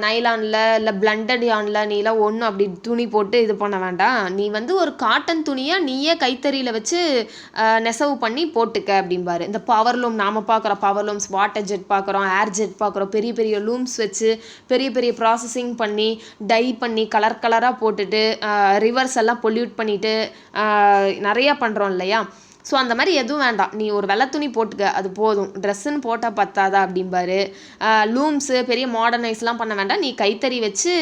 நைலானில் இல்லை பிளண்டட் யானில் நீலாம் ஒன்றும் அப்படி துணி போட்டு இது பண்ண வேண்டாம், நீ வந்து ஒரு காட்டன் துணியாக நீயே கைத்தறியில் வச்சு நெசவு பண்ணி போட்டுக்க அப்படிம்பாரு. இந்த பவர்லூம் நாம் பார்க்குற பவர்லூம்ஸ், வாட்டர் ஜெட் பார்க்குறோம், ஏர் ஜெட் பார்க்குறோம், பெரிய பெரிய லூம்ஸ் வச்சு பெரிய பெரிய ப்ராசஸிங் பண்ணி டை பண்ணி கலர் கலராக போட்டுட்டு ரிவர்ஸ் எல்லாம் பொல்யூட் பண்ணிவிட்டு நிறையா பண்ணுறோம் இல்லையா. ஸோ அந்த மாதிரி எதுவும் வேண்டாம், நீ ஒரு வெள்ளை துணி போட்டுக்க அது போதும், ட்ரெஸ்ஸுன்னு போட்டால் பத்தாதா அப்படிம்பாரு. லூம்ஸு பெரிய மாடர்னைஸ்லாம் பண்ண வேண்டாம், நீ கைத்தறி வச்சு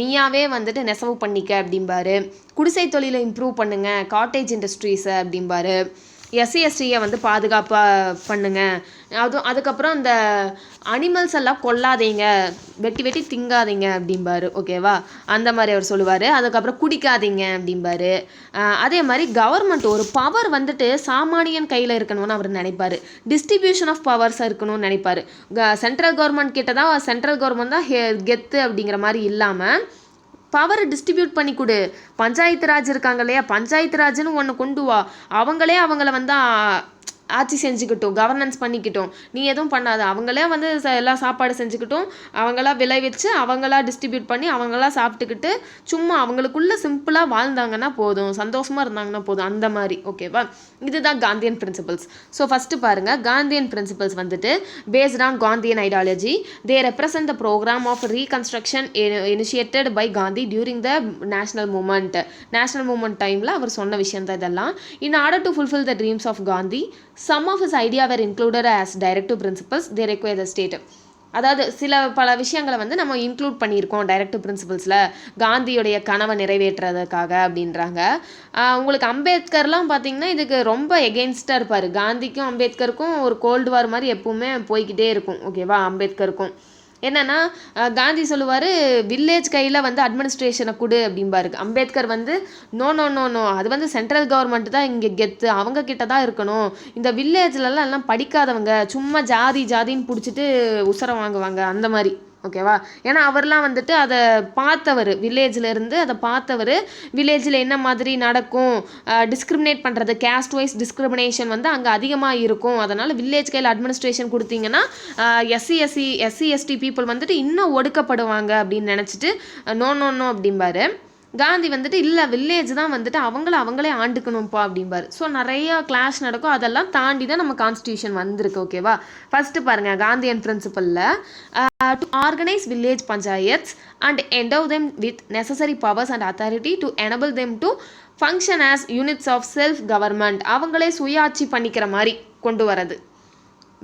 நீயாவே வந்துட்டு நெசவு பண்ணிக்க அப்படிம்பாரு. குடிசை தொழிலை இம்ப்ரூவ் பண்ணுங்க, காட்டேஜ் இண்டஸ்ட்ரீஸை அப்படிம்பாரு. எஸ்சிஎஸ்டியை வந்து பாதுகாப்பாக பண்ணுங்க, அதுக்கப்புறம் இந்த அனிமல்ஸ் எல்லாம் கொல்லாதீங்க, வெட்டி வெட்டி திங்காதீங்க அப்படிம்பாரு. ஓகேவா, அந்த மாதிரி அவர் சொல்லுவார். அதுக்கப்புறம் குடிக்காதீங்க அப்படிம்பாரு. அதே மாதிரி கவர்மெண்ட் ஒரு பவர் வந்துட்டு சாமானியன் கையில் இருக்கணும்னு அவர் நினைப்பார். டிஸ்ட்ரிபியூஷன் ஆஃப் பவர்ஸாக இருக்கணும்னு நினைப்பார். சென்ட்ரல் கவர்மெண்ட் கிட்ட தான் சென்ட்ரல் கவர்மெண்ட் தான் கெத்து அப்படிங்கிற மாதிரி இல்லாமல் பவரை டிஸ்ட்ரிபியூட் பண்ணி கொடு. பஞ்சாயத்து ராஜ் இருக்காங்க இல்லையா, பஞ்சாயத்து ராஜ்னு ஒன்று கொண்டு வா, அவங்களே அவங்கள வந்து ஆட்சி செஞ்சுக்கிட்டோம், கவர்னன்ஸ் பண்ணிக்கிட்டோம், நீ எதுவும் பண்ணாத, அவங்களே வந்து எல்லாம் சாப்பாடு செஞ்சுக்கிட்டோம், அவங்களா விளைவிச்சு அவங்களா டிஸ்ட்ரிபியூட் பண்ணி அவங்களா சாப்பிட்டுக்கிட்டு சும்மா அவங்களுக்குள்ளே சிம்பிளாக வாழ்ந்தாங்கன்னா போதும், சந்தோஷமாக இருந்தாங்கன்னா போதும், அந்த மாதிரி. ஓகேவா, இதுதான் காந்தியன் பிரின்சிபல்ஸ். ஸோ ஃபஸ்ட்டு பாருங்கள், காந்தியன் பிரின்சிபல்ஸ் வந்துட்டு based on Gandhian ideology. They represent the programme of reconstruction initiated by Gandhi during the national movement டைமில் அவர் சொன்ன விஷயம் தான் இதெல்லாம். In order to fulfil the dreams of Gandhi, some of his idea were included as directive principles, they require the state. அதாவது பல விஷயங்களை வந்து நம்ம இன்க்ளூட் பண்ணியிருக்கோம் டைரக்டிவ் பிரின்சிபல்ஸில் காந்தியுடைய கனவை நிறைவேற்றுறதுக்காக அப்படின்றாங்க. உங்களுக்கு அம்பேத்கர்லாம் பார்த்திங்கன்னா இதுக்கு ரொம்ப எகெயின்ஸ்டாக இருப்பார். காந்திக்கும் அம்பேத்கருக்கும் ஒரு கோல்டு வார் மாதிரி எப்பவுமே போய்கிட்டே இருக்கும். ஓகேவா, அம்பேத்கருக்கும் என்னென்னா காந்தி சொல்லுவார் வில்லேஜ் கையில் வந்து அட்மினிஸ்ட்ரேஷனை கொடு அப்படிம்பாரு. அம்பேத்கர் வந்து நோ நோ நோ நோ, அது வந்து சென்ட்ரல் கவர்மெண்ட் தான் இங்கே கெத்து, அவங்க கிட்ட தான் இருக்கணும், இந்த வில்லேஜ்லலாம் எல்லாம் படிக்காதவங்க சும்மா ஜாதின்னு பிடிச்சிட்டு உசரம் வாங்குவாங்க அந்த மாதிரி. ஓகேவா, ஏன்னா அவர்லாம் வந்துட்டு அதை பார்த்தவர், வில்லேஜில் அதை பார்த்தவர், வில்லேஜில் என்ன மாதிரி நடக்கும், டிஸ்கிரிமினேட் பண்ணுறது, கேஸ்ட் வைஸ் டிஸ்கிரிமினேஷன் வந்து அங்கே அதிகமாக இருக்கும், அதனால் வில்லேஜ் கையில் அட்மினிஸ்ட்ரேஷன் கொடுத்தீங்கன்னா எஸ்சி எஸ்டி பீப்புள் வந்துட்டு இன்னும் ஒடுக்கப்படுவாங்க அப்படின்னு நினச்சிட்டு நோ நோ நோ அப்படிம்பாரு. காந்தி வந்துட்டு இல்லை வில்லேஜ் தான் வந்துட்டு அவங்களே ஆண்டுக்கணும்ப்பா அப்படிம்பாரு. ஸோ நிறையா கிளாஷ் நடக்கும், அதெல்லாம் தாண்டி தான் நம்ம கான்ஸ்டியூஷன் வந்திருக்கு. ஓகேவா, ஃபஸ்ட்டு பாருங்கள் Gandhian பிரின்சிபலில் to organize village panchayats and endow them with necessary powers and authority to enable them to function as units of self government, அவங்களே சுயாட்சி பண்ணிக்கிற மாதிரி கொண்டு வரது,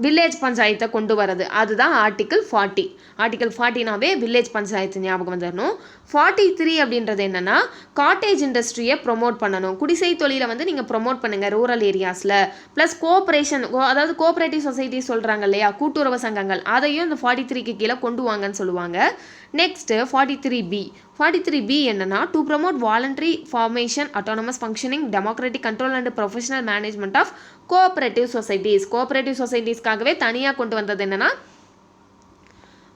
வில்லேஜ் பஞ்சாயத்தை கொண்டு வரது, அதுதான் ஆர்டிக்கல் 40. ஆர்டிக்கல் 40நாவே வில்லேஜ் பஞ்சாயத்து ஞாபகம் வந்துடணும். 43 அப்படின்றது என்னென்னா காட்டேஜ் இண்டஸ்ட்ரியை ப்ரொமோட் பண்ணணும், குடிசை தொழிலை வந்து நீங்கள் ப்ரொமோட் பண்ணுங்கள் ரூரல் ஏரியாஸில். ப்ளஸ் கோஆப்ரேஷன், அதாவது கோஆப்ரேட்டிவ் சொசைட்டி சொல்கிறாங்க இல்லையா, கூட்டுறவு சங்கங்கள், அதையும் இந்த 43க்கு கீழே கொண்டு வாங்கன்னு சொல்லுவாங்க. நெக்ஸ்ட்டு 43B என்னன்னா to promote voluntary formation, autonomous functioning, democratic control and professional management of cooperative சொசைட்டிஸ்க்காகவே தனியாக கொண்டு வந்தது என்னன்னா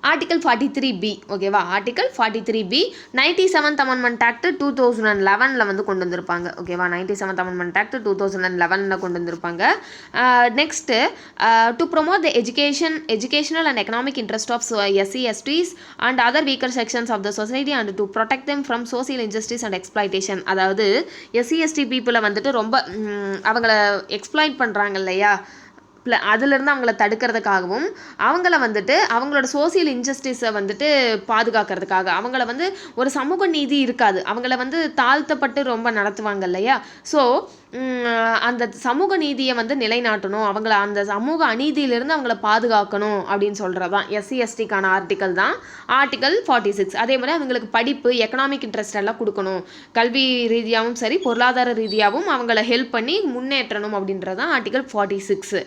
ஆர்டிகல் 43B. ஓகேவா, article 43B 97th amendment act 2011 வந்து கொண்டு வந்திருப்பாங்க. ஓகேவா, 97th அமெண்ட்மெண்ட் ஆக்ட் 2011 கொண்டு வந்திருப்பாங்க. Next to promote the educational and economic interest of SC/STs and other weaker sections of the society and to protect them from social injustice and exploitation. அதாவது SC/ST பீப்புளை வந்துட்டு ரொம்ப அவங்கள எக்ஸ்ப்ளாய்ட் பண்ணுறாங்க இல்லையா, அதிலிருந்து அவங்கள தடுக்கிறதுக்காகவும் அவங்கள வந்துட்டு அவங்களோட சோசியல் இன்ஜஸ்டிஸை வந்துட்டு பாதுகாக்கிறதுக்காக, அவங்கள வந்து ஒரு சமூக நீதி இருக்காது, அவங்கள வந்து தாழ்த்தப்பட்டு ரொம்ப நடத்துவாங்க இல்லையா. ஸோ அந்த சமூக நீதியை வந்து நிலைநாட்டணும், அவங்கள அந்த சமூக அநீதியிலிருந்து அவங்கள பாதுகாக்கணும் அப்படின்னு சொல்கிறது தான் SC/STக்கான ஆர்டிக்கல் தான் ஆர்டிக்கல் 46. அதே மாதிரி அவங்களுக்கு படிப்பு, எக்கனாமிக் இன்ட்ரெஸ்ட் எல்லாம் கொடுக்கணும், கல்வி ரீதியாகவும் சரி பொருளாதார ரீதியாகவும் அவங்கள ஹெல்ப் பண்ணி முன்னேற்றணும் அப்படின்றது தான் ஆர்டிக்கல் 46.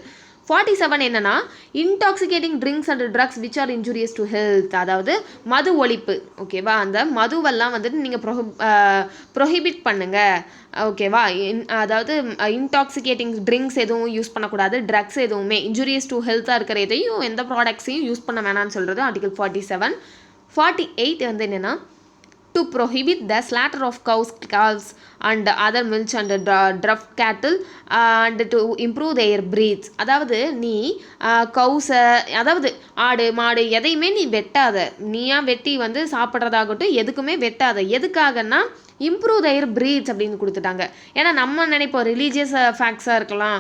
47 என்னன்னா intoxicating drinks and drugs which are injurious to health, அதாவது மது ஒழிப்பு. ஓகேவா, அந்த மதுவெல்லாம் வந்துட்டு நீங்கள் ப்ரொஹிபிட் பண்ணுங்க. ஓகேவா, அதாவது இன்டாக்சிகேட்டிங் ட்ரிங்க்ஸ் எதுவும் யூஸ் பண்ணக்கூடாது, ட்ரக்ஸ் எதுவுமே இன்ஜூரியஸ் டு ஹெல்த்தாக இருக்கிற எதையும் எந்த ப்ராடக்ட்ஸையும் யூஸ் பண்ண வேணாம்னு சொல்கிறது ஆர்டிகல் 47. 48 வந்து என்னென்னா to prohibit the slaughter of cows, calves and other milch and draught cattle and to improve their breeds. அதாவது நீ கவுஸை, அதாவது ஆடு மாடு எதையுமே நீ வெட்டாத, நீயா வெட்டி வந்து சாப்பிட்றதாகட்டும் எதுக்குமே வெட்டாத. எதுக்காகன்னா இம்ப்ரூவ் தயர் ப்ரீட்ஸ் அப்படின்னு கொடுத்துட்டாங்க. ஏன்னா நம்ம நினைப்போம் ரிலீஜியஸ் ஃபேக்ட்ஸாக இருக்கலாம்,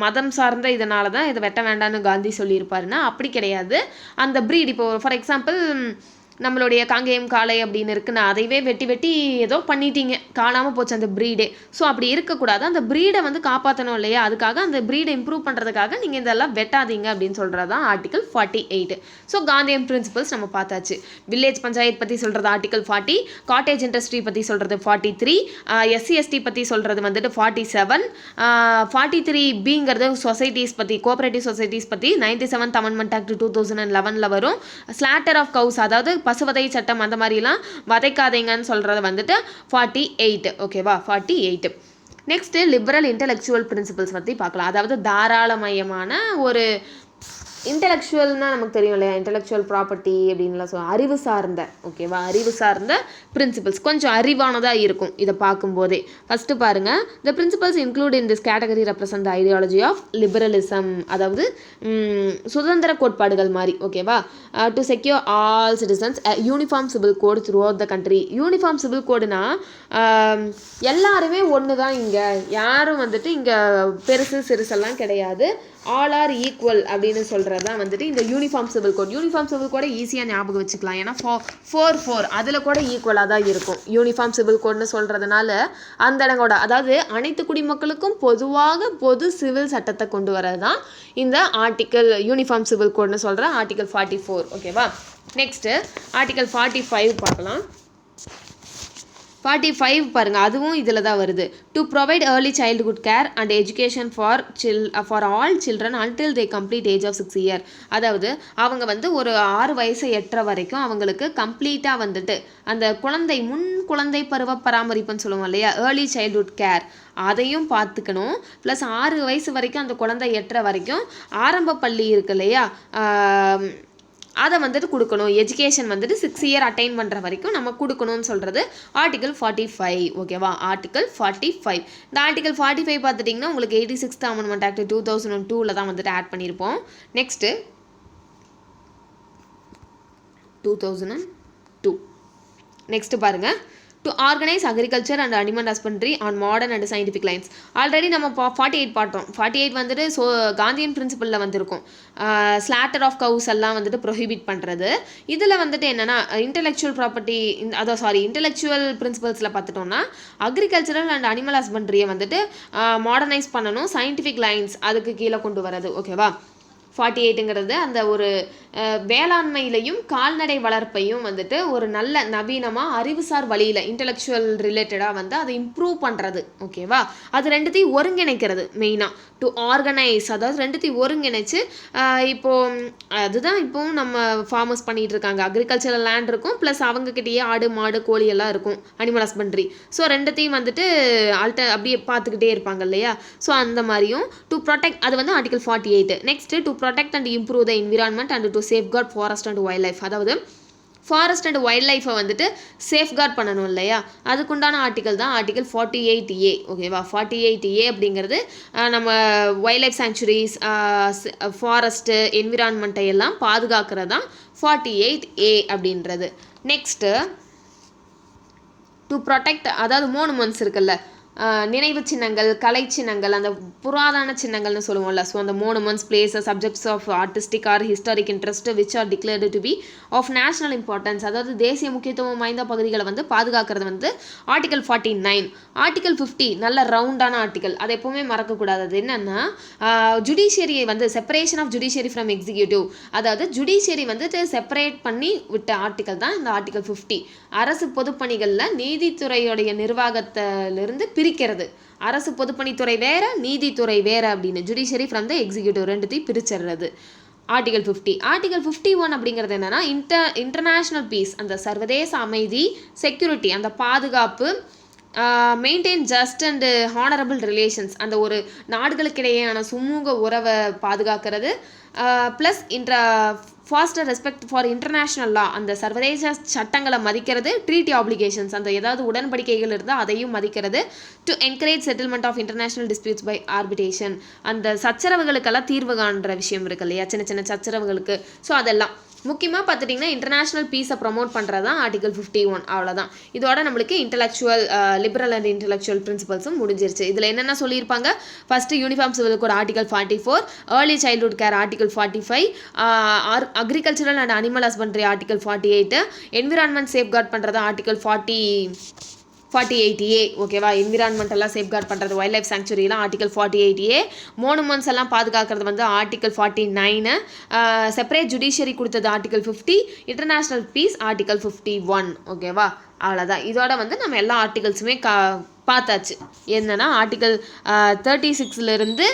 மதம் சார்ந்த இதனால தான் இதை வெட்ட வேண்டாம்னு காந்தி சொல்லியிருப்பாருன்னா அப்படி கிடையாது. அந்த ப்ரீட் இப்போ ஃபார் எக்ஸாம்பிள் நம்மளுடைய காங்கேயம் காளை அப்படின்னு இருக்குன்னா அதைவே வெட்டி வெட்டி ஏதோ பண்ணிட்டீங்க, காணாமல் போச்சு அந்த ப்ரீடே. ஸோ அப்படி இருக்கக்கூடாது, அந்த ப்ரீடை வந்து காப்பாற்றணும் இல்லையா, அதுக்காக அந்த ப்ரீடை இம்ப்ரூவ் பண்ணுறதுக்காக நீங்கள் இதெல்லாம் வெட்டாதீங்க அப்படின்னு சொல்கிறது தான் ஆர்டிகல் 48. ஸோ காந்தியன் பிரின்சிபல்ஸ் நம்ம பார்த்தாச்சு. வில்லேஜ் பஞ்சாயத்து பற்றி சொல்கிறது ஆர்டிகல் 40, காட்டேஜ் இண்டஸ்ட்ரி பற்றி சொல்கிறது 43, SC/ST பற்றி சொல்கிறது வந்துட்டு 47, 43Bங்கிறது சொசைட்டிஸ் பற்றி, கோஆப்ரேட்டிவ் சொசைட்டிஸ் பற்றி 97th அமெண்ட்மெண்ட் ஆக்ட் 2011 வரும். ஸ்லாட்டர் ஆஃப் கவுஸ், அதாவது பசுவதை சட்டம் அந்த மாதிரிலாம் வதைக்காதீங்கன்னு சொல்கிறது வந்துட்டு 48. ஓகேவா, 48. நெக்ஸ்ட்டு லிபரல் இன்டெலெக்சுவல் பிரின்சிபல்ஸ் பற்றி பார்க்கலாம். அதாவது தாராளமயமான ஒரு இன்டெலெக்சுவல்னால் நமக்கு தெரியும் இல்லையா, இன்டெலெக்சுவல் ப்ராப்பர்ட்டி அப்படின்லாம் சொல்லுவோம், அறிவு சார்ந்த. ஓகேவா, அறிவு சார்ந்த பிரின்சிபல்ஸ் கொஞ்சம் அறிவானதாக இருக்கும் இதை பார்க்கும்போதே. ஃபஸ்ட்டு பாருங்கள், the principles include in this category represent the ideology of liberalism, அதாவது சுதந்திர கோட்பாடுகள் மாதிரி. ஓகேவா, to secure all citizens uniform civil code throughout the country. Uniform civil கோடுனா எல்லாருமே ஒன்று தான், இங்கே யாரும் வந்துட்டு இங்கே பெருசு சிறுசெல்லாம் கிடையாது, ஆல் ஆர் ஈக்குவல் அப்படின்னு சொல்கிறது தான் வந்துட்டு இந்த uniform civil code. Uniform civil கோடை ஈஸியாக ஞாபகம் வச்சுக்கலாம், ஏன்னா 4 அதில் கூட ஈக்குவலாக தான் இருக்கும். யூனிஃபார்ம் சிவில் கோட்னு சொல்கிறதுனால அந்த இடம் கூட, அதாவது அனைத்து குடிமக்களுக்கும் பொதுவாக பொது சிவில் சட்டத்தை கொண்டு வரது தான் இந்த ஆர்டிக்கல் யூனிஃபார்ம் சிவில் கோட்னு சொல்கிற ஆர்டிக்கல் 44. ஓகேவா, நெக்ஸ்ட்டு ஆர்டிக்கல் 45 பார்க்கலாம். 45 பாருங்கள், அதுவும் இதில் தான் வருது. To provide early childhood care and education for all children until they complete age of 6 years. அதாவது அவங்க வந்து ஒரு 6 வயசு எட்டுற வரைக்கும் அவங்களுக்கு கம்ப்ளீட்டாக வந்துட்டு அந்த குழந்தை பருவ பராமரிப்புன்னு சொல்லுவோம் இல்லையா, ஏர்லி சைல்டுஹுட் கேர், அதையும் பார்த்துக்கணும். ப்ளஸ் 6 வயசு வரைக்கும் அந்த குழந்தை எட்டுற வரைக்கும் ஆரம்ப பள்ளி இருக்கு இல்லையா, அதை வந்துட்டு கொடுக்கணும். எஜுகேஷன் வந்துட்டு 6 years அட்டைன் பண்ணுற வரைக்கும் நம்ம கொடுக்கணும்னு சொல்கிறது ஆர்டிகல் 45. ஓகேவா, ஆர்டிகல் 45. இந்த ஆர்டிகல் 45 பார்த்துட்டிங்கன்னா உங்களுக்கு 86th அமெண்ட்மெண்ட் ஆக்ட் 2002 தான் வந்துட்டு ஆட் பண்ணியிருப்போம். நெக்ஸ்ட்டு 2002. நெக்ஸ்ட்டு பாருங்கள், to organise agriculture and animal husbandry on modern and scientific lines. Already நம்ம 48 பார்த்தோம். 48 வந்துட்டு காந்தியன் பிரின்சிபலில் வந்திருக்கும். ஸ்லாட்டர் ஆஃப் கவுஸ் எல்லாம் வந்துட்டு ப்ரொஹிபிட் பண்ணுறது. இதில் வந்துட்டு என்னென்னா இன்டெலெக்சுவல் ப்ராப்பர்ட்டி, இன்டெலெக்சுவல் பிரின்சிபல்ஸில் பார்த்துட்டோம்னா அக்ரிகல்ச்சரல் அண்ட் அனிமல் ஹஸ்பண்ட்ரியை வந்துட்டு மாடர்னைஸ் பண்ணணும், சயின்டிஃபிக் லைன்ஸ் அதுக்கு கீழே கொண்டு வரது. ஓகேவா, 48ங்கிறது அந்த ஒரு வேளாண்மையிலையும் கால்நடை வளர்ப்பையும் வந்துட்டு ஒரு நல்ல நவீனமாக அறிவுசார் வழியில் இன்டெலெக்சுவல் ரிலேட்டடாக வந்து அதை இம்ப்ரூவ் பண்ணுறது. ஓகேவா, அது ரெண்டுத்தையும் ஒருங்கிணைக்கிறது மெயினாக. டு ஆர்கனைஸ், அதாவது ரெண்டுத்தையும் ஒருங்கிணைச்சு இப்போது அதுதான் இப்போது நம்ம ஃபார்மர்ஸ் பண்ணிகிட்டு இருக்காங்க. அக்ரிகல்ச்சரல் லேண்ட் இருக்கும், ப்ளஸ் அவங்கக்கிட்டேயே ஆடு மாடு கோழி எல்லாம் இருக்கும், அனிமல் ஹஸ்பண்ட்ரி. ஸோ ரெண்டுத்தையும் வந்துட்டு அப்படியே பார்த்துக்கிட்டே இருப்பாங்க இல்லையா. ஸோ அந்த மாதிரியும் டு ப்ரொடெக்ட், அது வந்து article 48. Next to protect and improve the environment and to safeguard forest and wild life. அதாவது ஃபாரஸ்ட் அண்ட் வைல்ட் லைஃப்பை வந்துட்டு சேஃப்கார்ட் பண்ணணும் இல்லையா, அதுக்குண்டான ஆர்டிகல் தான் ஆர்டிகல் 48A. ஓகேவா, 48A அப்படிங்கிறது நம்ம வைல்ட் லைஃப் சாங்சுரிஸ், ஃபாரஸ்ட்டு, என்விரான்மெண்ட்டை எல்லாம் பாதுகாக்கிறது தான் 48A அப்படின்றது. நெக்ஸ்ட்டு டு ப்ரொடெக்ட், அதாவது மோனுமெண்ட்ஸ் இருக்குல்ல, நினைவு சின்னங்கள், கலை சின்னங்கள், அந்த புராதன சின்னங்கள்னு சொல்லுவோம்ல. ஸோ அந்த monuments, places, subjects of artistic or historic interest which are declared to be of national importance, அதாவது தேசிய முக்கியத்துவம் வாய்ந்த பகுதிகளை வந்து பாதுகாக்கிறது வந்து ஆர்டிகல் 49. ஆர்டிகல் 50 நல்ல ரவுண்டான ஆர்டிகல், அதை எப்போவுமே மறக்கக்கூடாது. அது என்னென்னா ஜுடிஷியரியை வந்து separation of judiciary from executive, அதாவது ஜுடிஷியரி வந்துட்டு செப்பரேட் பண்ணி விட்ட ஆர்டிகல் தான் இந்த ஆர்டிகல் 50. அரசு பொதுப்பணிகளில் நீதித்துறையுடைய நிர்வாகத்திலிருந்து பிரிக்கிறது. அரசு பொதுப்பணித்துறை வேற, நீதித்துறை வேற அப்படின்னு, ஜுடிஷியரி ஃப்ரம் த எக்ஸிக்யூட்டிவ் ரெண்டுத்தையும் பிரிச்சிடுறது ஆர்டிகல் 50. ஆர்டிகல் 51 அப்படிங்கிறது என்னென்னா இன்டர்நேஷ்னல் பீஸ், அந்த சர்வதேச அமைதி, செக்யூரிட்டி, அந்த பாதுகாப்பு, maintain just and honourable relations, அந்த ஒரு நாடுகளுக்கிடையேயான சுமூக உறவை பாதுகாக்கிறது. Plus foster respect for international law, அந்த சர்வதேச சட்டங்களை மதிக்கிறது. ட்ரீட்டி ஆப்ளிகேஷன்ஸ், அந்த ஏதாவது உடன்படிக்கைகள் இருந்தால் அதையும் மதிக்கிறது. To encourage settlement of international disputes by arbitration, அந்த சச்சரவுகளுக்கெல்லாம் தீர்வு காண்ற விஷயம் இருக்கு இல்லையா, சின்ன சின்ன சச்சரவுகளுக்கு. ஸோ அதெல்லாம் முக்கியமாக பார்த்துட்டிங்கன்னா இன்டர்நேஷ்னல் பீஸை ப்ரொமோட் பண்ணுறது தான் ஆர்டிகல் 51. அவ்வளோதான். இதோட நம்மளுக்கு இன்டெலெக்சுவல் லிபரல் அண்ட் இன்டெலெக்சுவல் பிரின்சிபல்ஸும் முடிஞ்சிருச்சு. இதில் என்னென்ன சொல்லியிருப்பாங்க, first uniform civil code article 44, early childhood care article 45, agricultural and animal husbandry article 48, environment safeguard பண்ணுறது ஆர்டிகல் 48A. ஓகேவா, என்விரான்மெண்டெல்லாம் சேஃப்கார்ட் பண்ணுறது, வைல்ட் லைஃப் சாங்சுரிலாம் ஆர்டிகல் 48A. மோனுமெண்ட்ஸ் எல்லாம் பாதுகாக்கிறது வந்து ஆர்டிகல் 49, செப்பரேட் ஜுடிஷியரி கொடுத்தது ஆர்டிகல் 50, இன்டர்நேஷ்னல் பீஸ் ஆர்டிகல் 51. ஓகேவா, அவ்வளோதான். இதோட வந்து நம்ம எல்லா ஆர்டிகல்ஸுமே பார்த்தாச்சு. என்னென்னா ஆர்டிகல் 36லேருந்து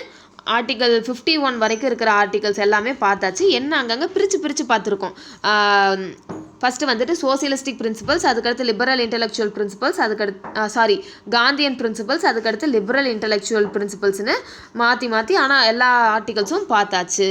ஆர்டிகல் 51 வரைக்கும் இருக்கிற ஆர்டிகல்ஸ் எல்லாமே பார்த்தாச்சு. என்ன அங்கங்கே பிரித்து பார்த்துருக்கோம். ஃபஸ்ட்டு வந்துட்டு சோசியலிஸ்டிக் பிரின்சிபல்ஸ், அதுக்கடுத்து லிபரல் இன்டெலெக்சுவல் பிரின்சிபல்ஸ், அதுக்கடுத்து காந்தியன் பிரின்சிபல்ஸ், அதுக்கடுத்து லிபரல் இன்டெலெக்சுவல் பிரின்சிபல்ஸ்னு மாற்றி ஆனால் எல்லா ஆர்டிகல்ஸும் பார்த்தாச்சு.